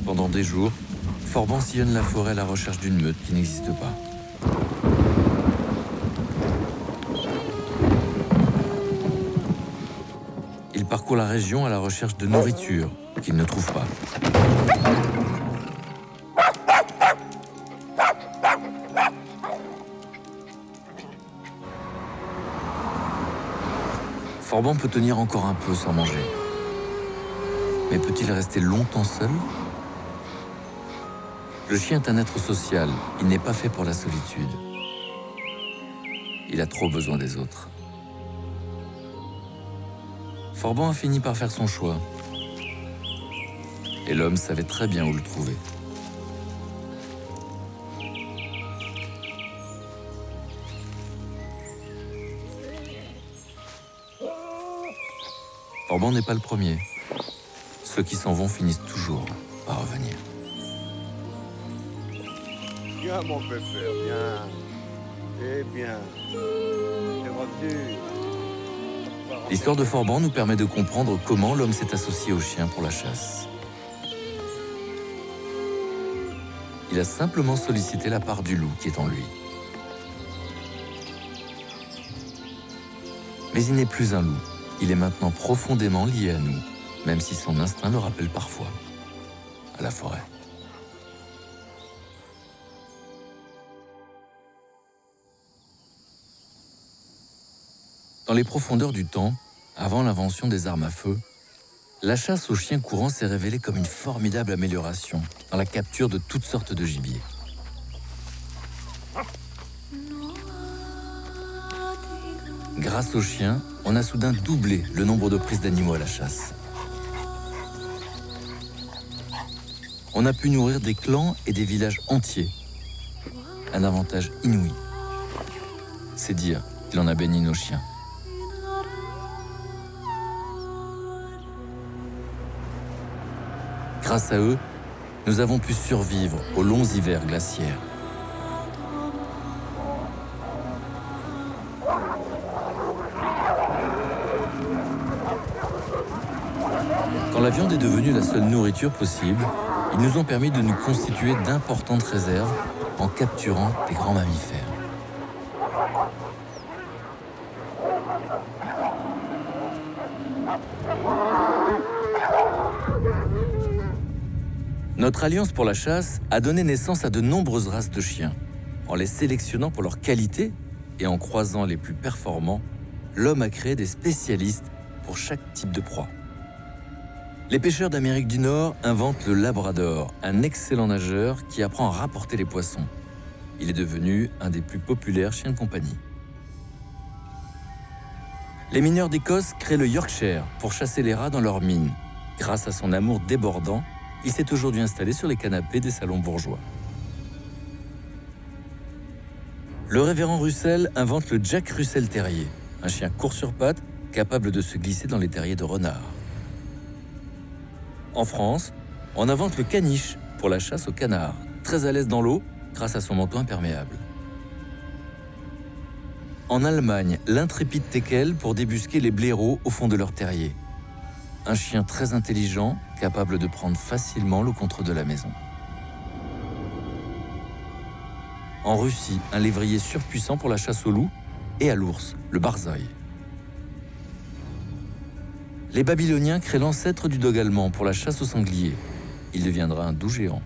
Pendant des jours, Forban sillonne la forêt à la recherche d'une meute qui n'existe pas. Il parcourt la région à la recherche de nourriture qu'il ne trouve pas. Forban peut tenir encore un peu sans manger. Mais peut-il rester longtemps seul? Le chien est un être social, il n'est pas fait pour la solitude. Il a trop besoin des autres. Forban a fini par faire son choix. Et l'homme savait très bien où le trouver. Forban n'est pas le premier. Ceux qui s'en vont finissent toujours par revenir. Viens, mon pépère, viens. Eh bien, t'es revenu. L'histoire de Forban nous permet de comprendre comment l'homme s'est associé au chien pour la chasse. Il a simplement sollicité la part du loup qui est en lui. Mais il n'est plus un loup. Il est maintenant profondément lié à nous, même si son instinct le rappelle parfois à la forêt. Dans les profondeurs du temps, avant l'invention des armes à feu, la chasse aux chiens courants s'est révélée comme une formidable amélioration dans la capture de toutes sortes de gibier. Grâce aux chiens, on a soudain doublé le nombre de prises d'animaux à la chasse. On a pu nourrir des clans et des villages entiers. Un avantage inouï. C'est dire qu'il en a béni nos chiens. Grâce à eux, nous avons pu survivre aux longs hivers glaciaires. Quand la viande est devenue la seule nourriture possible, ils nous ont permis de nous constituer d'importantes réserves en capturant des grands mammifères. Notre alliance pour la chasse a donné naissance à de nombreuses races de chiens. En les sélectionnant pour leur qualité et en croisant les plus performants, l'homme a créé des spécialistes pour chaque type de proie. Les pêcheurs d'Amérique du Nord inventent le labrador, un excellent nageur qui apprend à rapporter les poissons. Il est devenu un des plus populaires chiens de compagnie. Les mineurs d'Écosse créent le Yorkshire pour chasser les rats dans leurs mines. Grâce à son amour débordant, il s'est aujourd'hui installé sur les canapés des salons bourgeois. Le révérend Russell invente le Jack Russell Terrier, un chien court sur pattes, capable de se glisser dans les terriers de renards. En France, on invente le caniche pour la chasse au canard, très à l'aise dans l'eau grâce à son manteau imperméable. En Allemagne, l'intrépide teckel pour débusquer les blaireaux au fond de leur terrier. Un chien très intelligent, capable de prendre facilement le contrôle de la maison. En Russie, un lévrier surpuissant pour la chasse au loup et à l'ours, le barzoï. Les Babyloniens créent l'ancêtre du dog allemand pour la chasse au sanglier. Il deviendra un doux géant.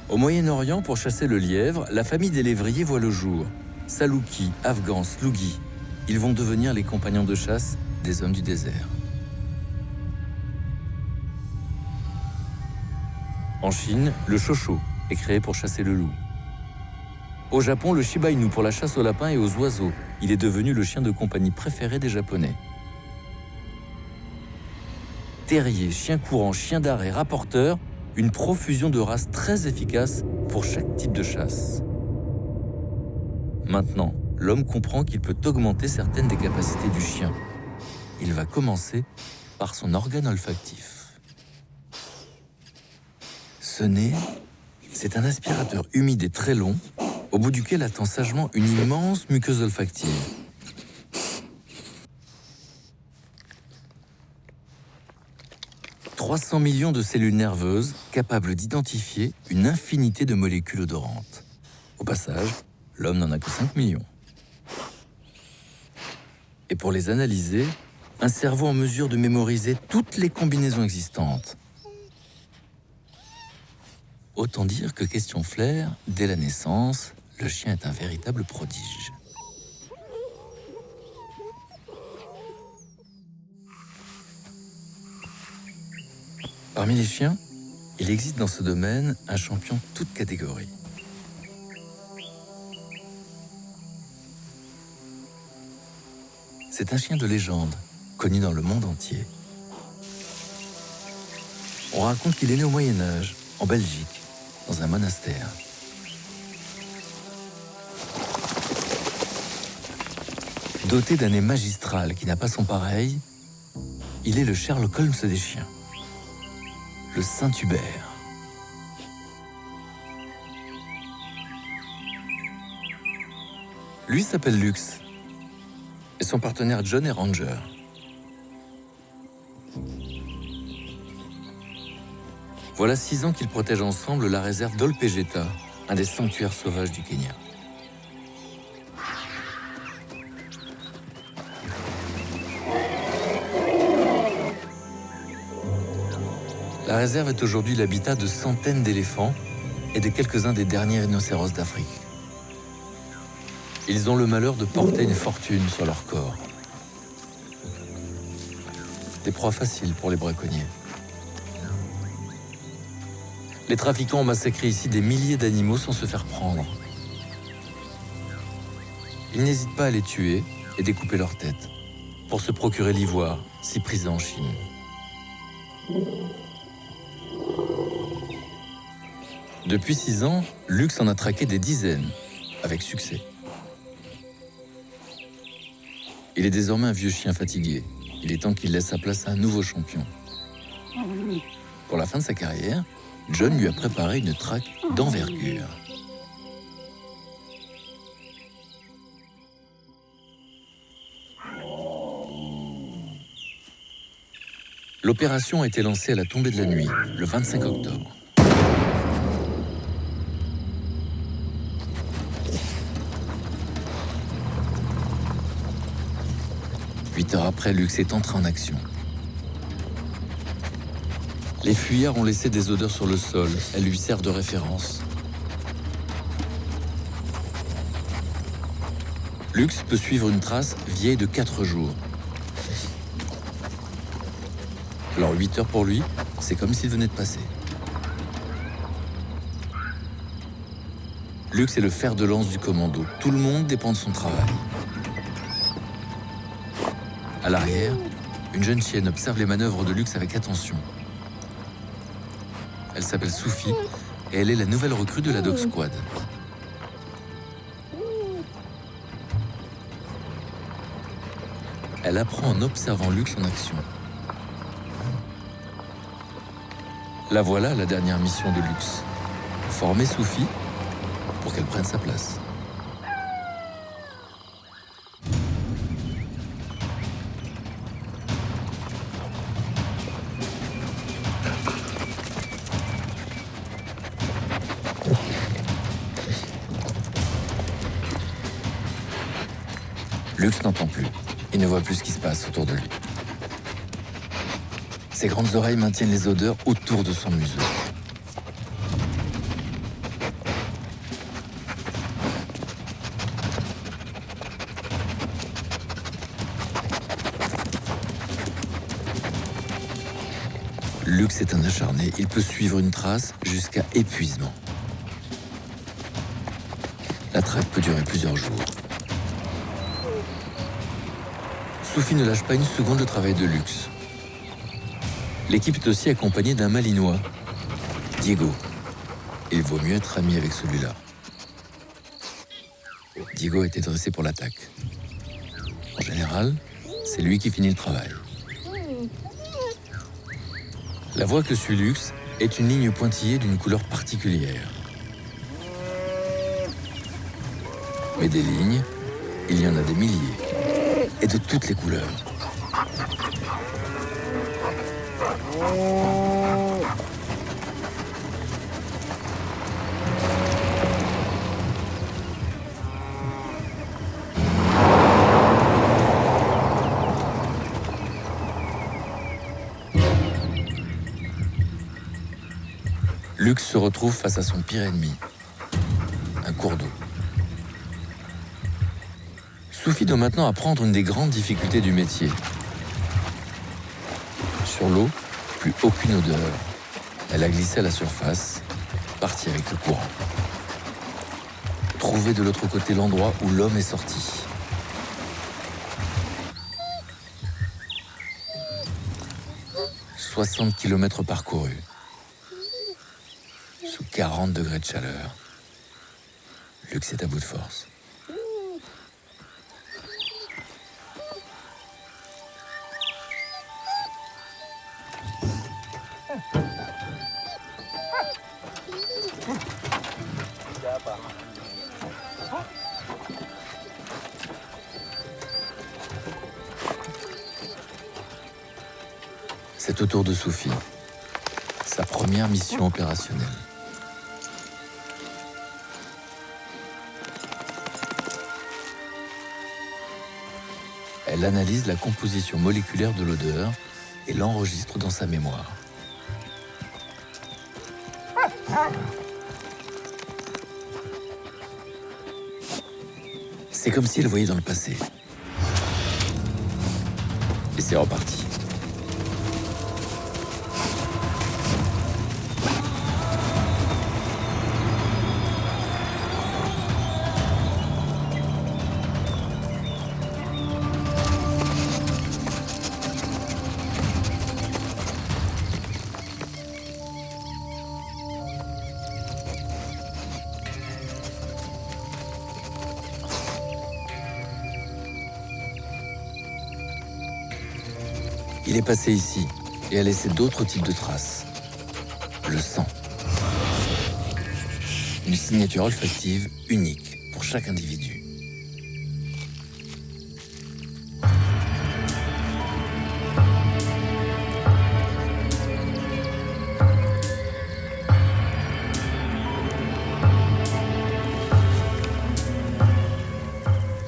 Au Moyen-Orient, pour chasser le lièvre, la famille des lévriers voit le jour. Salouki, Afghans, Slougi. Ils vont devenir les compagnons de chasse des hommes du désert. En Chine, le shosho est créé pour chasser le loup. Au Japon, le Shiba Inu pour la chasse aux lapins et aux oiseaux. Il est devenu le chien de compagnie préféré des Japonais. Terrier, chien courant, chien d'arrêt, rapporteur, une profusion de races très efficaces pour chaque type de chasse. Maintenant, l'homme comprend qu'il peut augmenter certaines des capacités du chien. Il va commencer par son organe olfactif. Ce nez, c'est un aspirateur humide et très long, au bout duquel attend sagement une immense muqueuse olfactive. « 300 millions de cellules nerveuses capables d'identifier une infinité de molécules odorantes. Au passage, l'homme n'en a que 5 millions. Et pour les analyser, un cerveau en mesure de mémoriser toutes les combinaisons existantes. Autant dire que question flair, dès la naissance, le chien est un véritable prodige. Parmi les chiens, il existe dans ce domaine un champion toute catégorie. C'est un chien de légende, connu dans le monde entier. On raconte qu'il est né au Moyen-Âge, en Belgique, dans un monastère. Doté d'un nez magistral qui n'a pas son pareil, il est le Sherlock Holmes des chiens. Le Saint-Hubert. Lui s'appelle Lux et son partenaire John est ranger. Voilà 6 ans qu'ils protègent ensemble la réserve d'Olpejeta, un des sanctuaires sauvages du Kenya. La réserve est aujourd'hui l'habitat de centaines d'éléphants et de quelques-uns des derniers rhinocéros d'Afrique. Ils ont le malheur de porter une fortune sur leur corps. Des proies faciles pour les braconniers. Les trafiquants ont massacré ici des milliers d'animaux sans se faire prendre. Ils n'hésitent pas à les tuer et découper leurs têtes pour se procurer l'ivoire, si prisé en Chine. Depuis 6 ans, Lux en a traqué des dizaines, avec succès. Il est désormais un vieux chien fatigué. Il est temps qu'il laisse sa place à un nouveau champion. Pour la fin de sa carrière, John lui a préparé une traque d'envergure. L'opération a été lancée à la tombée de la nuit, le 25 octobre. Huit heures après, Lux est entré en action. Les fuyards ont laissé des odeurs sur le sol. Elles lui servent de référence. Lux peut suivre une trace vieille de 4 jours. Alors 8 heures pour lui, c'est comme s'il venait de passer. Lux est le fer de lance du commando. Tout le monde dépend de son travail. À l'arrière, une jeune chienne observe les manœuvres de Lux avec attention. Elle s'appelle Sophie et elle est la nouvelle recrue de la Dog Squad. Elle apprend en observant Lux en action. La voilà, la dernière mission de Lux. Former Sophie pour qu'elle prenne sa place. Lux n'entend plus. Il ne voit plus ce qui se passe autour de lui. Ses grandes oreilles maintiennent les odeurs autour de son museau. Lux est un acharné. Il peut suivre une trace jusqu'à épuisement. La traque peut durer plusieurs jours. Sophie ne lâche pas une seconde le travail de Lux. L'équipe est aussi accompagnée d'un Malinois, Diego. Il vaut mieux être ami avec celui-là. Diego a été dressé pour l'attaque. En général, c'est lui qui finit le travail. La voie que suit Lux est une ligne pointillée d'une couleur particulière. Mais des lignes, il y en a des milliers. Et de toutes les couleurs. Lux se retrouve face à son pire ennemi, un cours d'eau. Sophie doit maintenant apprendre une des grandes difficultés du métier. Sur l'eau, plus aucune odeur. Elle a glissé à la surface, partie avec le courant. Trouver de l'autre côté l'endroit où l'homme est sorti. « 60 km parcourus. Sous 40 degrés de chaleur. Lux est à bout de force. C'est au tour de Sophie, sa première mission opérationnelle. Elle analyse la composition moléculaire de l'odeur et l'enregistre dans sa mémoire. C'est comme si elle voyait dans le passé. Et c'est reparti. Il est passé ici et a laissé d'autres types de traces. Le sang. Une signature olfactive unique pour chaque individu.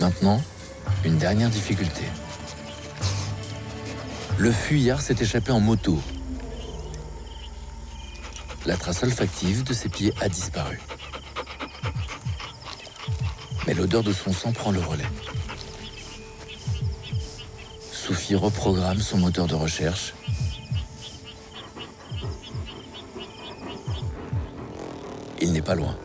Maintenant, une dernière difficulté. Le fuyard s'est échappé en moto. La trace olfactive de ses pieds a disparu. Mais l'odeur de son sang prend le relais. Sophie reprogramme son moteur de recherche. Il n'est pas loin.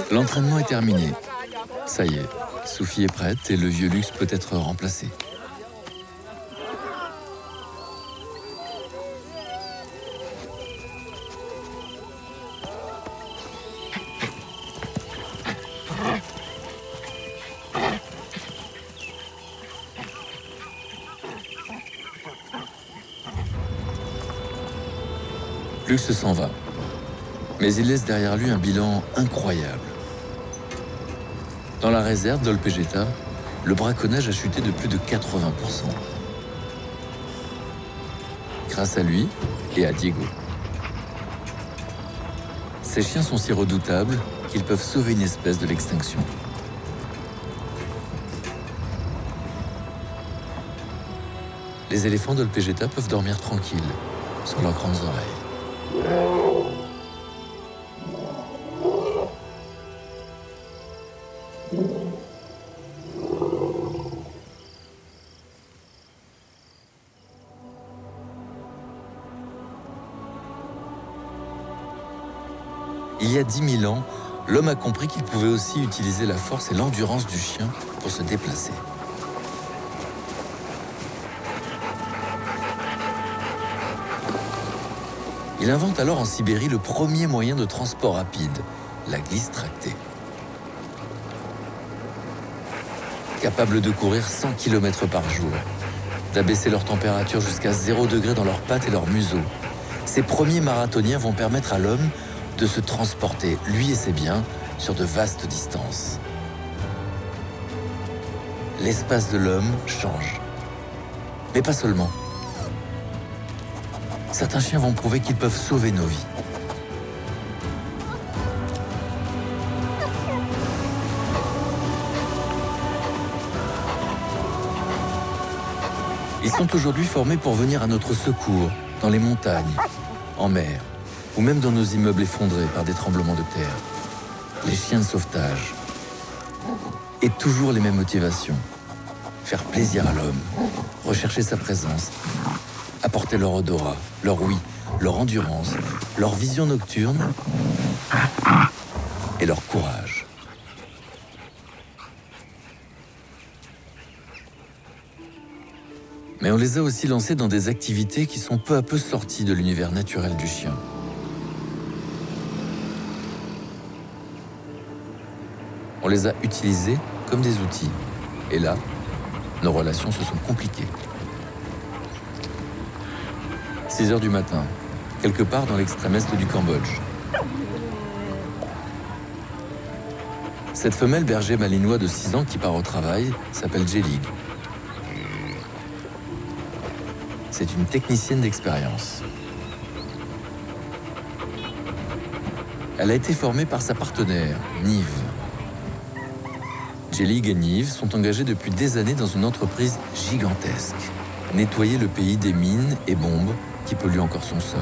L'entraînement est terminé. Ça y est, Sophie est prête et le vieux luxe peut être remplacé. Luxe s'en va, mais il laisse derrière lui un bilan incroyable. Dans la réserve d'Olpegeta, le braconnage a chuté de plus de 80%. Grâce à lui et à Diego. Ces chiens sont si redoutables qu'ils peuvent sauver une espèce de l'extinction. Les éléphants d'Olpegeta peuvent dormir tranquilles sur leurs grandes oreilles. Il y a 10 000 ans, l'homme a compris qu'il pouvait aussi utiliser la force et l'endurance du chien pour se déplacer. Il invente alors en Sibérie le premier moyen de transport rapide, la glisse tractée. Capable de courir 100 km par jour, d'abaisser leur température jusqu'à 0 degré dans leurs pattes et leur museau, ces premiers marathoniens vont permettre à l'homme de se transporter, lui et ses biens, sur de vastes distances. L'espace de l'homme change. Mais pas seulement. Certains chiens vont prouver qu'ils peuvent sauver nos vies. Ils sont aujourd'hui formés pour venir à notre secours, dans les montagnes, en mer, ou même dans nos immeubles effondrés par des tremblements de terre. Les chiens de sauvetage. Et toujours les mêmes motivations. Faire plaisir à l'homme, rechercher sa présence, apporter leur odorat, leur ouïe, leur endurance, leur vision nocturne et leur courage. Mais on les a aussi lancés dans des activités qui sont peu à peu sorties de l'univers naturel du chien. On les a utilisés comme des outils. Et là, nos relations se sont compliquées. 6 heures du matin, quelque part dans l'extrême est du Cambodge. Cette femelle berger malinois de 6 ans qui part au travail s'appelle Jelig. C'est une technicienne d'expérience. Elle a été formée par sa partenaire, Nive. Jelig et Nive sont engagés depuis des années dans une entreprise gigantesque. Nettoyer le pays des mines et bombes qui polluent encore son sol.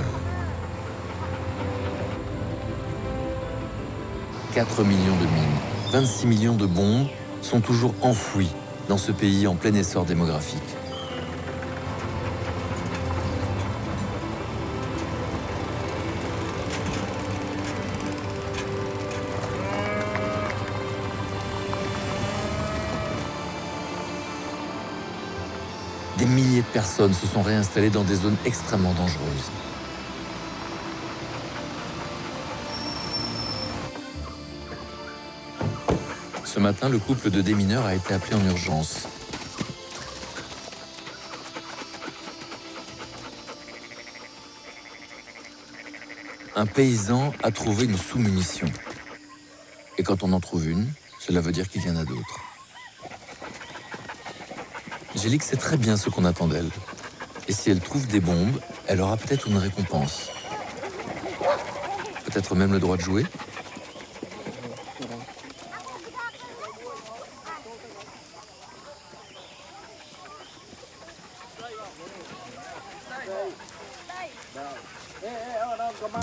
4 millions de mines, 26 millions de bombes sont toujours enfouies dans ce pays en plein essor démographique. Des milliers de personnes se sont réinstallées dans des zones extrêmement dangereuses. Ce matin, le couple de démineurs a été appelé en urgence. Un paysan a trouvé une sous-munition. Et quand on en trouve une, cela veut dire qu'il y en a d'autres. Jelig sait très bien ce qu'on attend d'elle. Et si elle trouve des bombes, elle aura peut-être une récompense. Peut-être même le droit de jouer.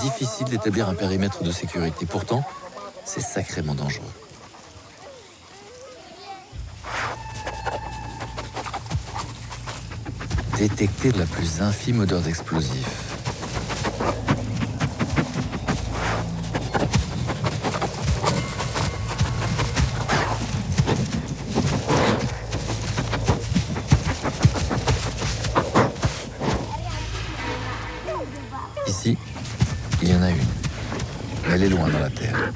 Difficile d'établir un périmètre de sécurité. Pourtant, c'est sacrément dangereux. Détecter la plus infime odeur d'explosif. Ici, il y en a une, mais elle est loin dans la terre.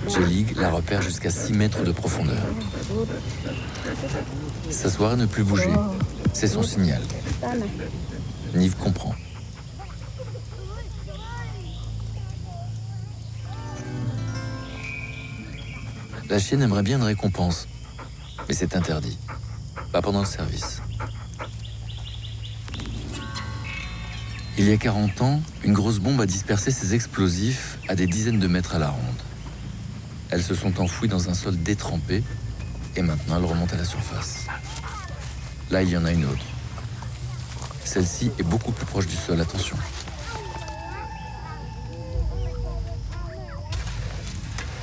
Jelig la repère jusqu'à 6 mètres de profondeur. S'asseoir et ne plus bouger, c'est son signal. Nive comprend. La chienne aimerait bien une récompense, mais c'est interdit. Pas pendant le service. Il y a 40 ans, une grosse bombe a dispersé ses explosifs à des dizaines de mètres à la ronde. Elles se sont enfouies dans un sol détrempé et maintenant elles remontent à la surface. Là, il y en a une autre. Celle-ci est beaucoup plus proche du sol, attention.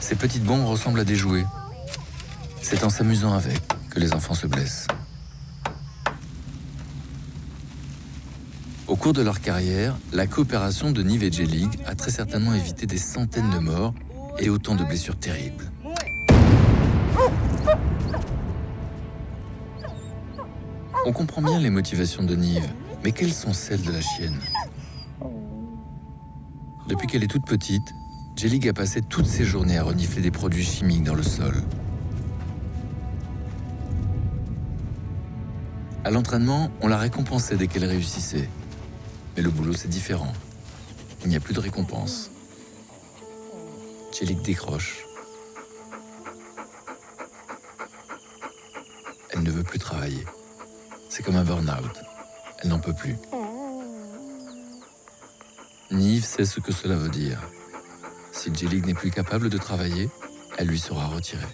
Ces petites bombes ressemblent à des jouets. C'est en s'amusant avec que les enfants se blessent. Au cours de leur carrière, la coopération de Nive et Jelig a très certainement évité des centaines de morts et autant de blessures terribles. On comprend bien les motivations de Nive, mais quelles sont celles de la chienne? Depuis qu'elle est toute petite, Jelig a passé toutes ses journées à renifler des produits chimiques dans le sol. À l'entraînement, on la récompensait dès qu'elle réussissait. Mais le boulot, c'est différent. Il n'y a plus de récompense. Jelig décroche. Elle ne veut plus travailler. C'est comme un burn-out. Elle n'en peut plus. Nive sait ce que cela veut dire. Si Jelig n'est plus capable de travailler, elle lui sera retirée.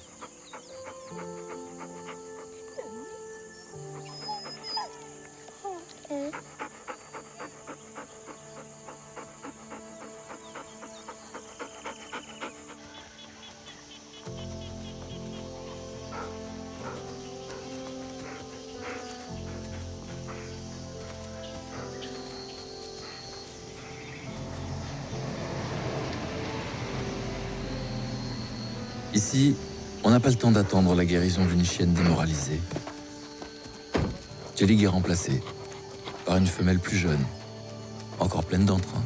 Ici, on n'a pas le temps d'attendre la guérison d'une chienne démoralisée. Jellig est remplacée par une femelle plus jeune, encore pleine d'entrain.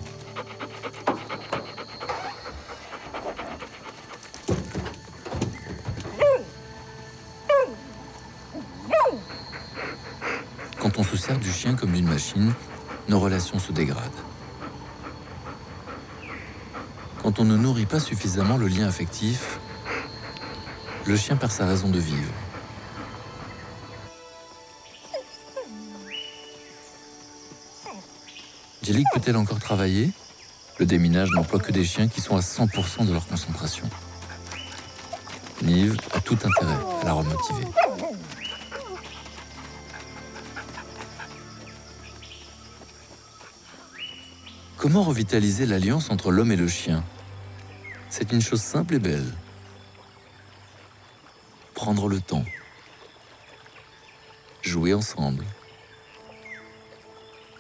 Quand on se sert du chien comme d'une machine, nos relations se dégradent. Quand on ne nourrit pas suffisamment le lien affectif, le chien perd sa raison de vivre. Jellig peut-elle encore travailler? Le déminage n'emploie que des chiens qui sont à 100% de leur concentration. Nive a tout intérêt à la remotiver. Comment revitaliser l'alliance entre l'homme et le chien? C'est une chose simple et belle. Prendre le temps. Jouer ensemble.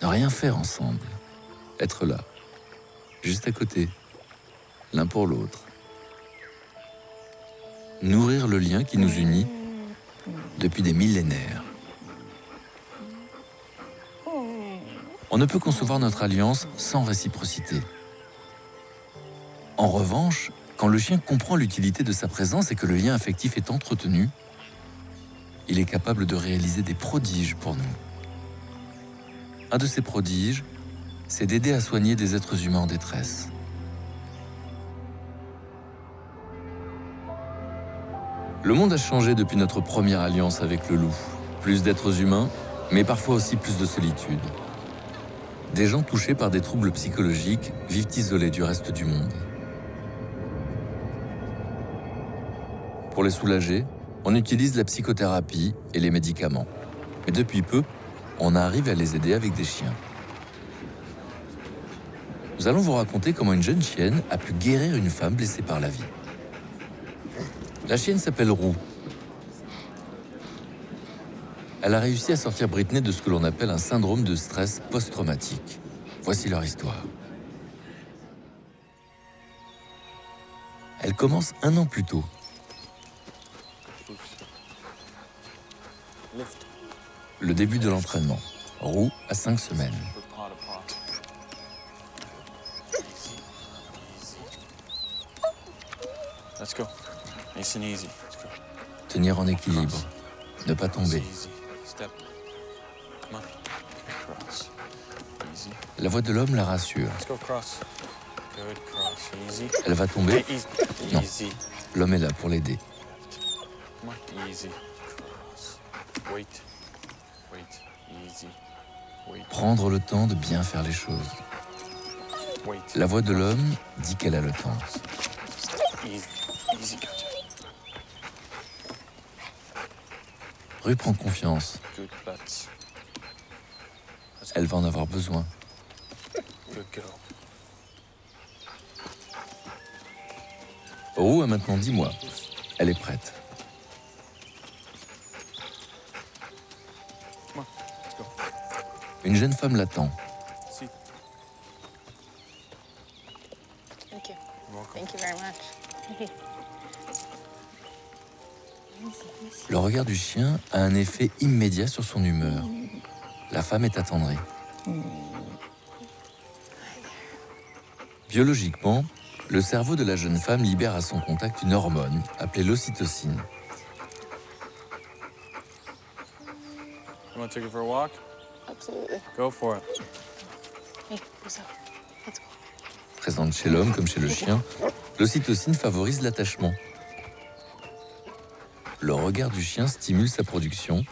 Ne rien faire ensemble. Être là, juste à côté, l'un pour l'autre. Nourrir le lien qui nous unit depuis des millénaires. On ne peut concevoir notre alliance sans réciprocité. En revanche, quand le chien comprend l'utilité de sa présence et que le lien affectif est entretenu, il est capable de réaliser des prodiges pour nous. Un de ces prodiges, c'est d'aider à soigner des êtres humains en détresse. Le monde a changé depuis notre première alliance avec le loup. Plus d'êtres humains, mais parfois aussi plus de solitude. Des gens touchés par des troubles psychologiques vivent isolés du reste du monde. Pour les soulager, on utilise la psychothérapie et les médicaments. Mais depuis peu, on arrive à les aider avec des chiens. Nous allons vous raconter comment une jeune chienne a pu guérir une femme blessée par la vie. La chienne s'appelle Roux. Elle a réussi à sortir Britney de ce que l'on appelle un syndrome de stress post-traumatique. Voici leur histoire. Elle commence 1 an plus tôt. Le début de l'entraînement. Roux a 5 semaines. Let's go. Nice and easy. Let's go. Tenir en équilibre. Ne pas tomber. Easy. Step. Come on. Cross. Easy. La voix de l'homme la rassure. Let's go cross. Good cross. Easy. Elle va tomber. Hey, easy. Non. Easy. L'homme est là pour l'aider. Come on. Easy. Cross. Wait. Wait. Easy. Wait. Prendre le temps de bien faire les choses. Wait. La voix de l'homme dit qu'elle a le temps. Easy. Easy. Gotcha. Rue prend confiance. Good clutch. Let's go. Elle va en avoir besoin. Good girl. Roux a maintenant 10 mois. Elle est prête. Come on. Let's go. Une jeune femme l'attend. Sit. Thank you. You're welcome. Thank you very much. Le regard du chien a un effet immédiat sur son humeur. La femme est attendrie. Biologiquement, le cerveau de la jeune femme libère à son contact une hormone appelée l'ocytocine. You want to take her for a walk? Absolutely. Go for it. Hey, what's up? Let's go. Présente chez l'homme comme chez le chien, l'ocytocine favorise l'attachement. Le regard du chien stimule sa production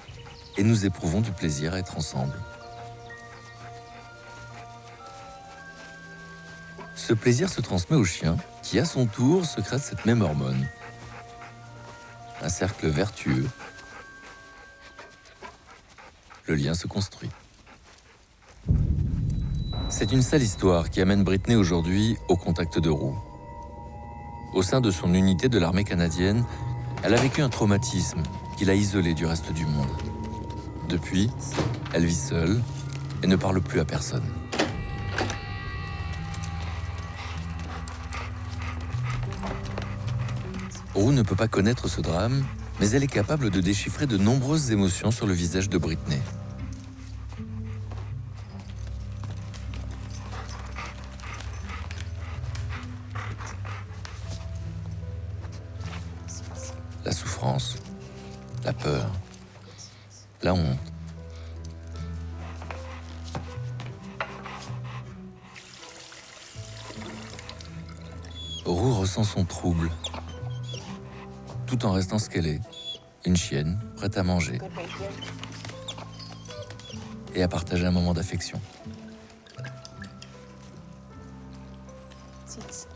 et nous éprouvons du plaisir à être ensemble. Ce plaisir se transmet au chien qui, à son tour, sécrète cette même hormone. Un cercle vertueux. Le lien se construit. C'est une sale histoire qui amène Britney aujourd'hui au contact de Roux. Au sein de son unité de l'armée canadienne, elle a vécu un traumatisme qui l'a isolée du reste du monde. Depuis, elle vit seule et ne parle plus à personne. Roux ne peut pas connaître ce drame, mais elle est capable de déchiffrer de nombreuses émotions sur le visage de Britney. La souffrance, la peur, la honte. Roux ressent son trouble, tout en restant ce qu'elle est, une chienne prête à manger Good right here. et à partager un moment d'affection. Seats.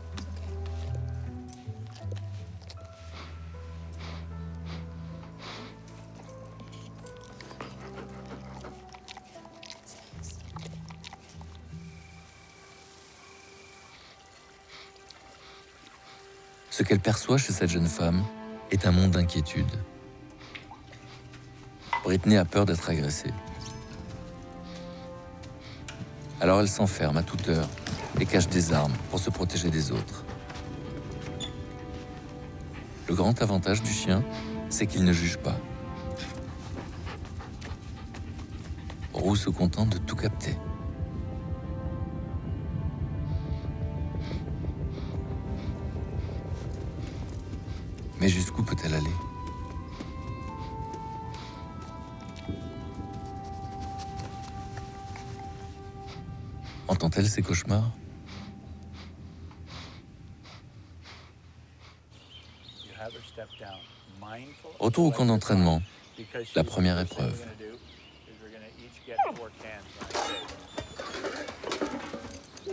It's okay. Ce qu'elle perçoit chez cette jeune femme est un monde d'inquiétude. Britney a peur d'être agressée. Alors elle s'enferme à toute heure et cache des armes pour se protéger des autres. Le grand avantage du chien, c'est qu'il ne juge pas. Roux se contente de tout capter. Mais jusqu'où peut-elle aller? Entend-elle ses cauchemars? Retour au camp d'entraînement, la première épreuve.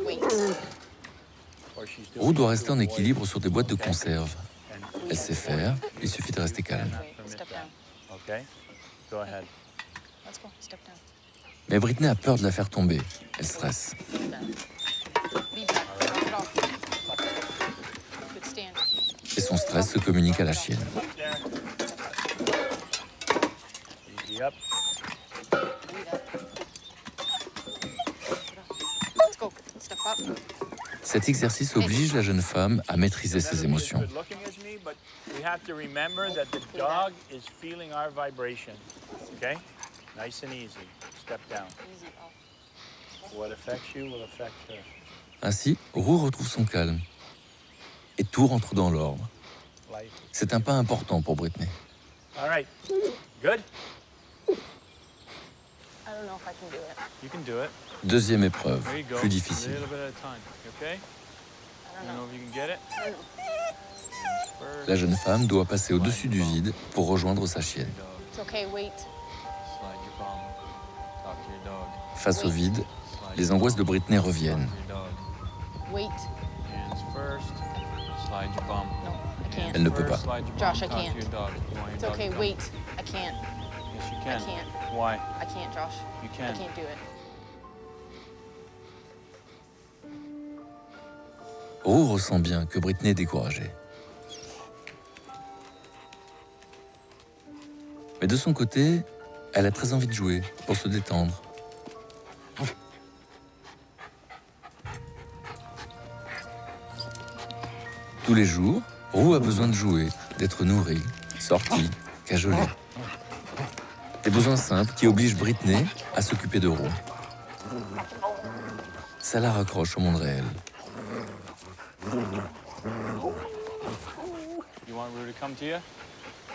Wait. Roux doit rester en équilibre sur des boîtes de conserve. Elle sait faire, il suffit de rester calme. Wait. Step down. Okay, go ahead. Let's go. Step down. Mais Britney a peur de la faire tomber. Elle stresse. Be back. Drop it off. Good stand. Et son stress se communique à la chienne. There. Easy up. Breathe up. Let's go. Step up. Cet exercice oblige la jeune femme à maîtriser ses émotions. Good looking as me, but we have to remember that the dog is feeling our vibration. Okay? Nice and easy. Step down. Easy off. What affects you will affect her. Ainsi, Roux retrouve son calme. Et tout rentre dans l'ordre. Life. C'est un pas important pour Britney. All right. Good? I don't know if I can do it. You can do it. Deuxième épreuve, There you go. plus A difficile. little bit at a time. You okay? I You don't know know. if you can get it? I don't know. First, La jeune femme doit passer au-dessus du vide pour rejoindre sa chienne. dog. It's okay. Wait. Slide your bum. Talk to your dog. Face au vide, Slide les your angoisses de bum. Britney reviennent. Talk to your dog. Wait. Hands first. Slide your bum. No, I can't. Elle ne peut pas. Slide your Josh, bum. I Talk to can't. your dog. You want your It's dog okay. to come? Wait. I can't. Yes, you I can. can't. Why? I can't, Josh. You I can. can't do it. Roux ressent bien que Britney est découragée. Mais de son côté, elle a très envie de jouer pour se détendre. Tous les jours, Roux a besoin de jouer, d'être nourrie, sortie, cajolée. Des besoins simples qui obligent Britney à s'occuper de Roux. Ça la raccroche au monde réel. You want Rue to come to you?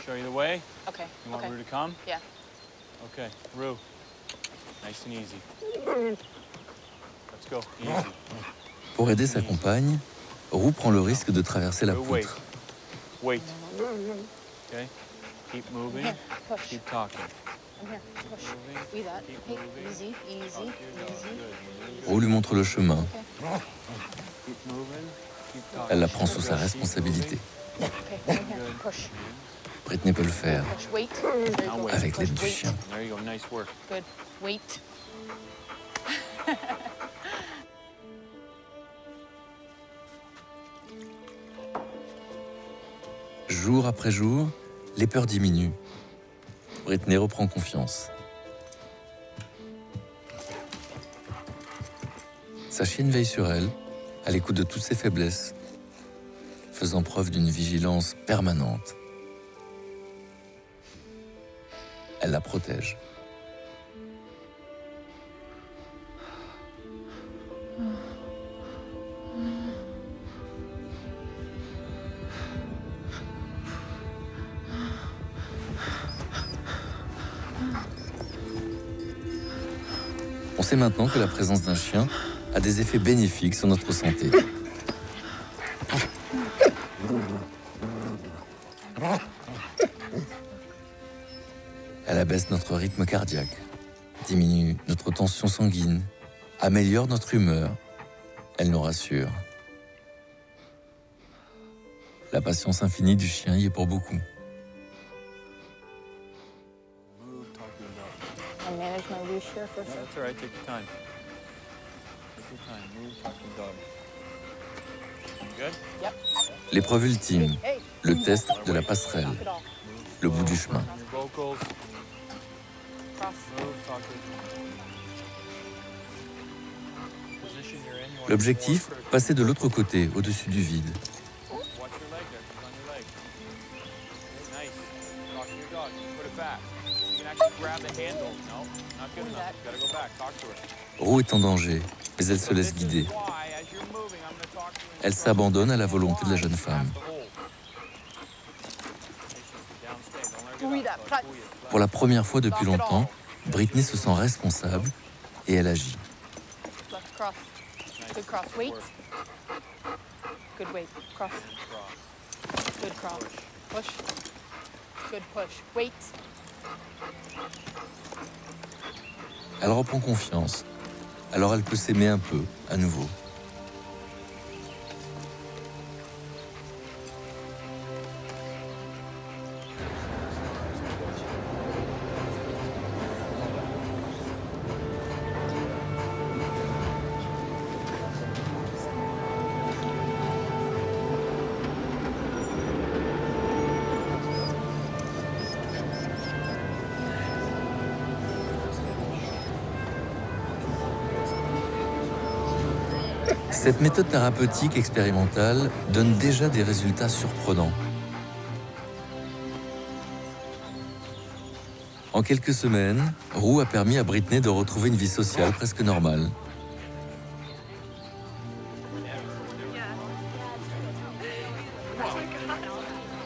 Show you the way? Okay. You want Okay. Rue to come? Yeah. Okay, Rue. Nice and easy. Let's go. Easy. Pour aider sa compagne, Roux prend le risque de traverser la Rue, wait. poutre. Wait. Okay? Keep moving. Here, push. Keep talking. I'm here. Push. Moving. Breathe that. Keep Hey, moving. easy, easy, Talk to your dog. easy. Good. Roux lui montre le chemin. Keep moving. Keep talking. Elle la prend sous sa Keep responsabilité. Okay, I'm here. Push. Britney peut le faire Push. Wait. There you Now go. wait. avec l'aide Push. du Wait. chien. There you go. Nice work. Good. Wait. Jour après jour, les peurs diminuent. Britney reprend confiance. Sa chienne veille sur elle, à l'écoute de toutes ses faiblesses. faisant preuve d'une vigilance permanente. Elle la protège. On sait maintenant que la présence d'un chien a des effets bénéfiques sur notre santé. Elle abaisse notre rythme cardiaque, diminue notre tension sanguine, améliore notre humeur. Elle nous rassure. La patience infinie du chien y est pour beaucoup. Move, talk to the dog. I manage my leash here for a No, second. that's all right. Take your time. Take your time. Move, talk to the dog. Good? Yep. L'épreuve ultime, Hey, le test de la passerelle, knock it off. le bout du chemin. Your vocals. Cross. Move, talk to Position you're in, you want L'objectif, to more passer de l'autre côté, au-dessus du vide. Watch your leg there, she's on your leg. Nice. Talk to your dog. Put it back. You can actually grab the handle. No, not good enough. Gotta go back. Talk to her. Roux est en danger, mais elle se laisse guider. Elle s'abandonne à la volonté de la jeune femme. Oui, là, place. Pour la première fois depuis longtemps, Britney se sent responsable et elle agit. Left cross. Good cross. Wait. Good wait. Cross. Good cross. Push. Good push. Wait. Elle reprend confiance, alors elle peut s'aimer un peu, à nouveau. Cette méthode thérapeutique expérimentale donne déjà des résultats surprenants. En quelques semaines, Roux a permis à Britney de retrouver une vie sociale presque normale.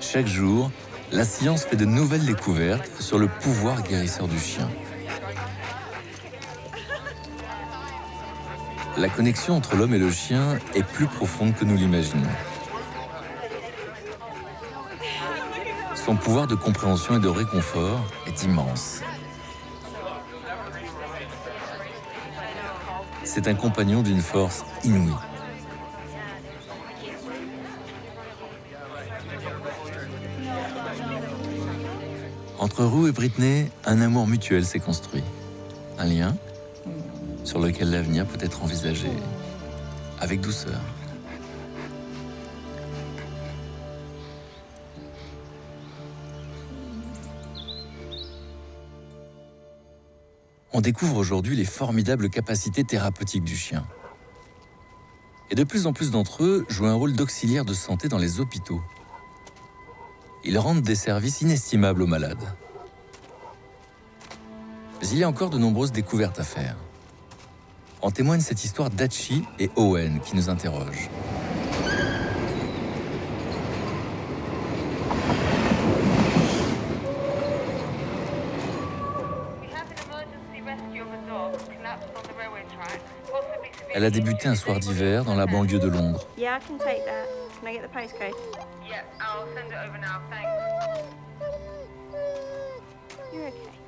Chaque jour, la science fait de nouvelles découvertes sur le pouvoir guérisseur du chien. La connexion entre l'homme et le chien est plus profonde que nous l'imaginons. Son pouvoir de compréhension et de réconfort est immense. C'est un compagnon d'une force inouïe. Entre Roux et Britney, un amour mutuel s'est construit. Un lien sur lequel l'avenir peut être envisagé avec douceur. On découvre aujourd'hui les formidables capacités thérapeutiques du chien. Et de plus en plus d'entre eux jouent un rôle d'auxiliaire de santé dans les hôpitaux. Ils rendent des services inestimables aux malades. Mais il y a encore de nombreuses découvertes à faire. En témoigne cette histoire d'Hachi et Owen qui nous interroge. Elle a débuté un soir d'hiver dans la banlieue de Londres. Yeah, I can take that. Can I get the postcode? Yeah, I'll send it over now, thanks. You're okay.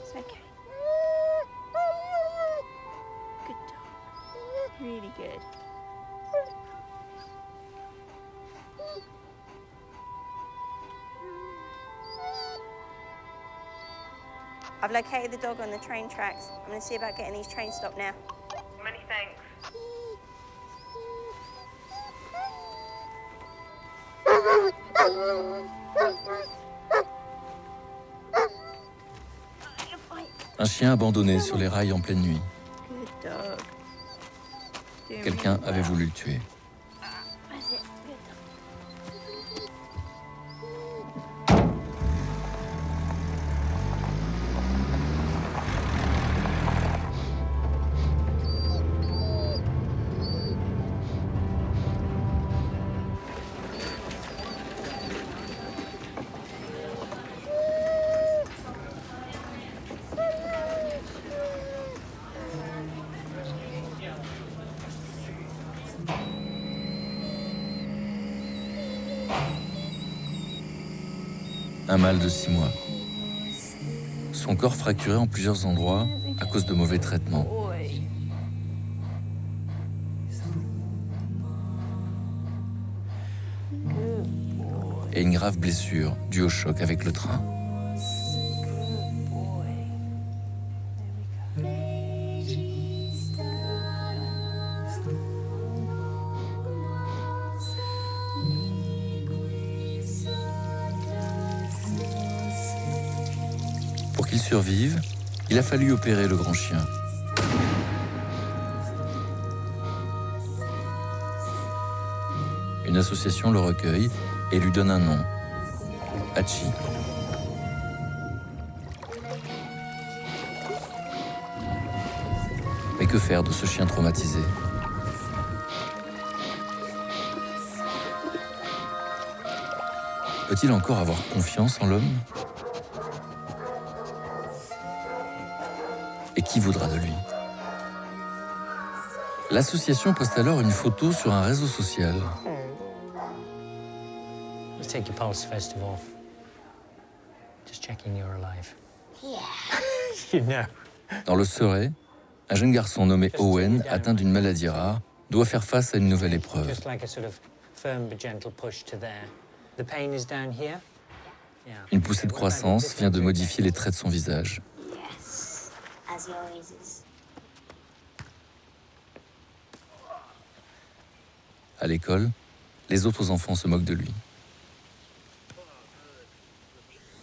It's okay. Good dog. Really good. I've located the dog on the train tracks. I'm going to see about getting these trains stopped now. Many thanks. Un chien abandonné sur les rails en pleine nuit. Good dog. Doing Quelqu'un really avait well. voulu le tuer. That's it. Good dog. un mâle de 6 mois. Son corps fracturé en plusieurs endroits à cause de mauvais traitements. Et une grave blessure due au choc avec le train. Pour qu'il survive, il a fallu opérer le grand chien. Une association le recueille et lui donne un nom, Hachi. Mais que faire de ce chien traumatisé? Peut-il encore avoir confiance en l'homme? Et qui voudra de lui? L'association poste alors une photo sur un réseau social. Let's take your pulse first of all. Just checking you're alive. Yeah. You know. Dans le Surrey, un jeune garçon nommé Owen, atteint d'une maladie rare, doit faire face à une nouvelle épreuve. Just like a sort of firm but gentle push to there. The pain is down here. Yeah. Une poussée de croissance vient de modifier les traits de son visage. Yes, as he always is. À l'école, les autres enfants se moquent de lui.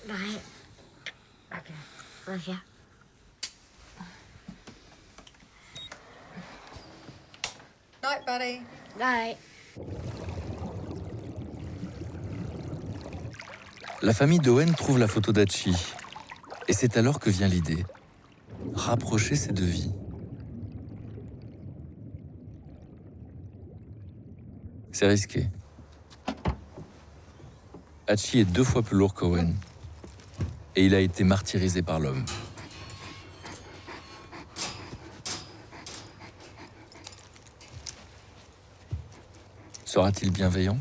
Right. Okay. Love ya. Night, buddy. Night. La famille d'Owen trouve la photo d'Hachi. Et c'est alors que vient l'idée. Rapprocher ces deux vies. C'est risqué. Hachi est 2 fois plus lourd qu'Owen. Et il a été martyrisé par l'homme. Sera-t-il bienveillant?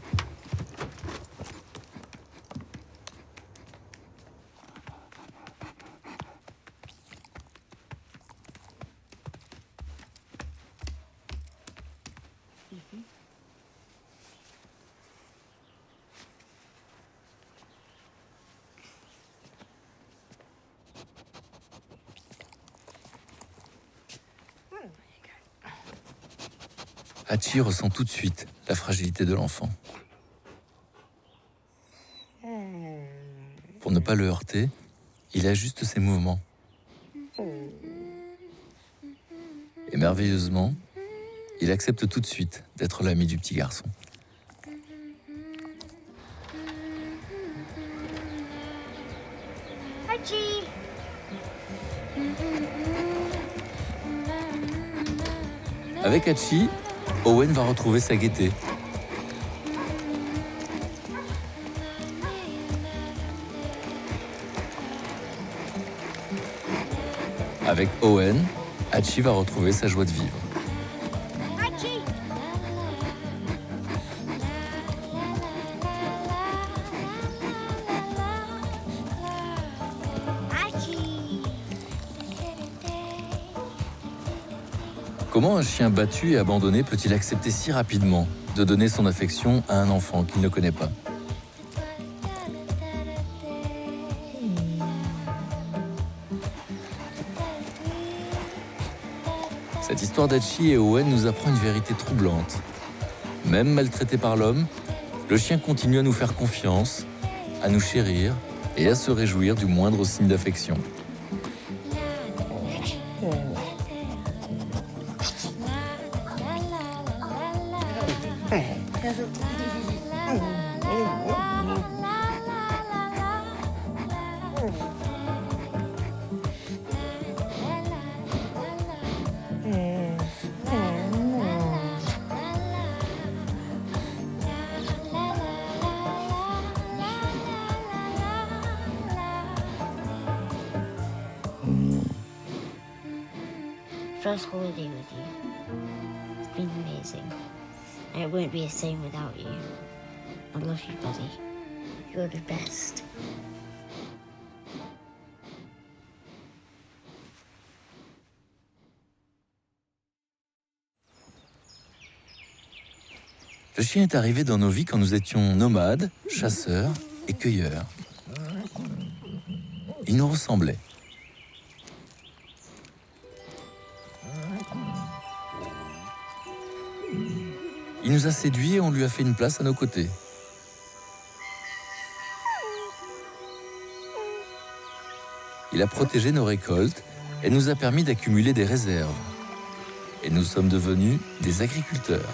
Hachi ressent tout de suite la fragilité de l'enfant. Pour ne pas le heurter, il ajuste ses mouvements. Et merveilleusement, il accepte tout de suite d'être l'ami du petit garçon. Hachi. Avec Hachi, Owen va retrouver sa gaieté. Avec Owen, Hachi va retrouver sa joie de vivre. Hachi. Hachi. Comment un chien battu et abandonné peut-il accepter si rapidement de donner son affection à un enfant qu'il ne connaît pas? Cette histoire d'Hachi et Owen nous apprend une vérité troublante. Même maltraité par l'homme, le chien continue à nous faire confiance, à nous chérir et à se réjouir du moindre signe d'affection. First holiday with you. It's been amazing. And it won't be the same without you. I love you, buddy. You're the best. Le chien est arrivé dans nos vies quand nous étions nomades, chasseurs et cueilleurs. Il nous ressemblait. Il nous a séduits et on lui a fait une place à nos côtés. Il a protégé nos récoltes et nous a permis d'accumuler des réserves. Et nous sommes devenus des agriculteurs.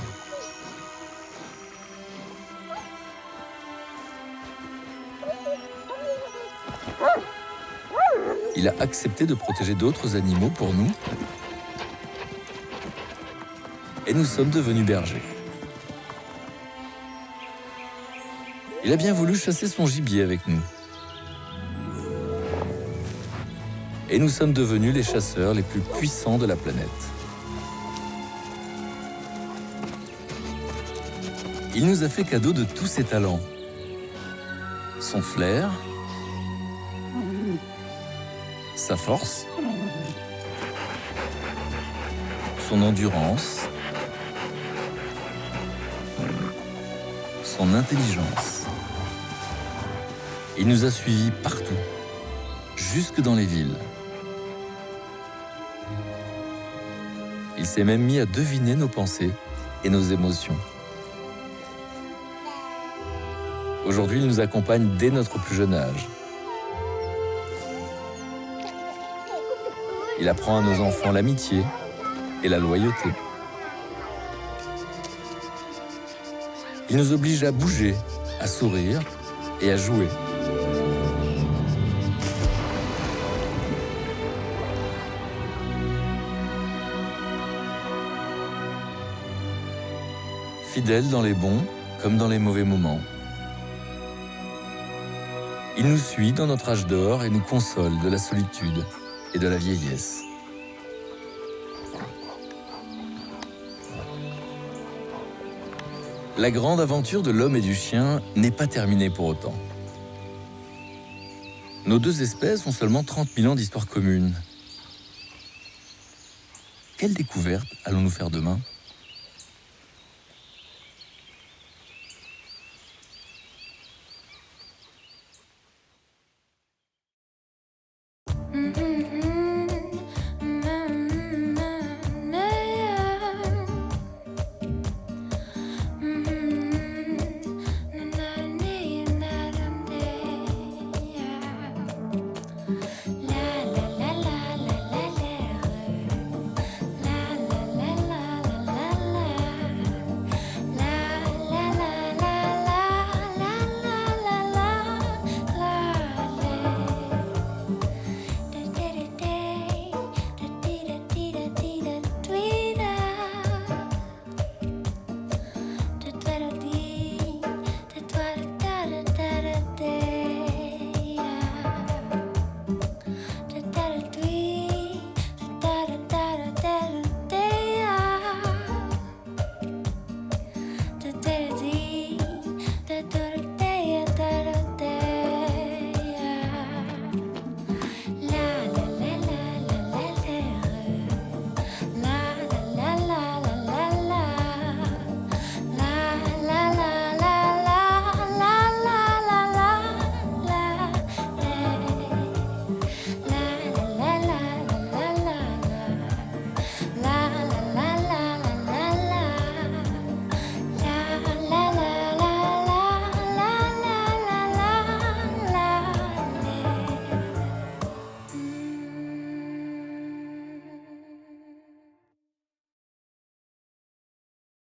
Il a accepté de protéger d'autres animaux pour nous. Et nous sommes devenus bergers. Il a bien voulu chasser son gibier avec nous. Et nous sommes devenus les chasseurs les plus puissants de la planète. Il nous a fait cadeau de tous ses talents. Son flair, sa force, son endurance, son intelligence. Il nous a suivis partout, jusque dans les villes. Il s'est même mis à deviner nos pensées et nos émotions. Aujourd'hui, il nous accompagne dès notre plus jeune âge. Il apprend à nos enfants l'amitié et la loyauté. Il nous oblige à bouger, à sourire et à jouer. Fidèle dans les bons comme dans les mauvais moments. Il nous suit dans notre âge d'or et nous console de la solitude et de la vieillesse. La grande aventure de l'homme et du chien n'est pas terminée pour autant. Nos deux espèces ont seulement 30 000 ans d'histoire commune. Quelle découverte allons-nous faire demain ?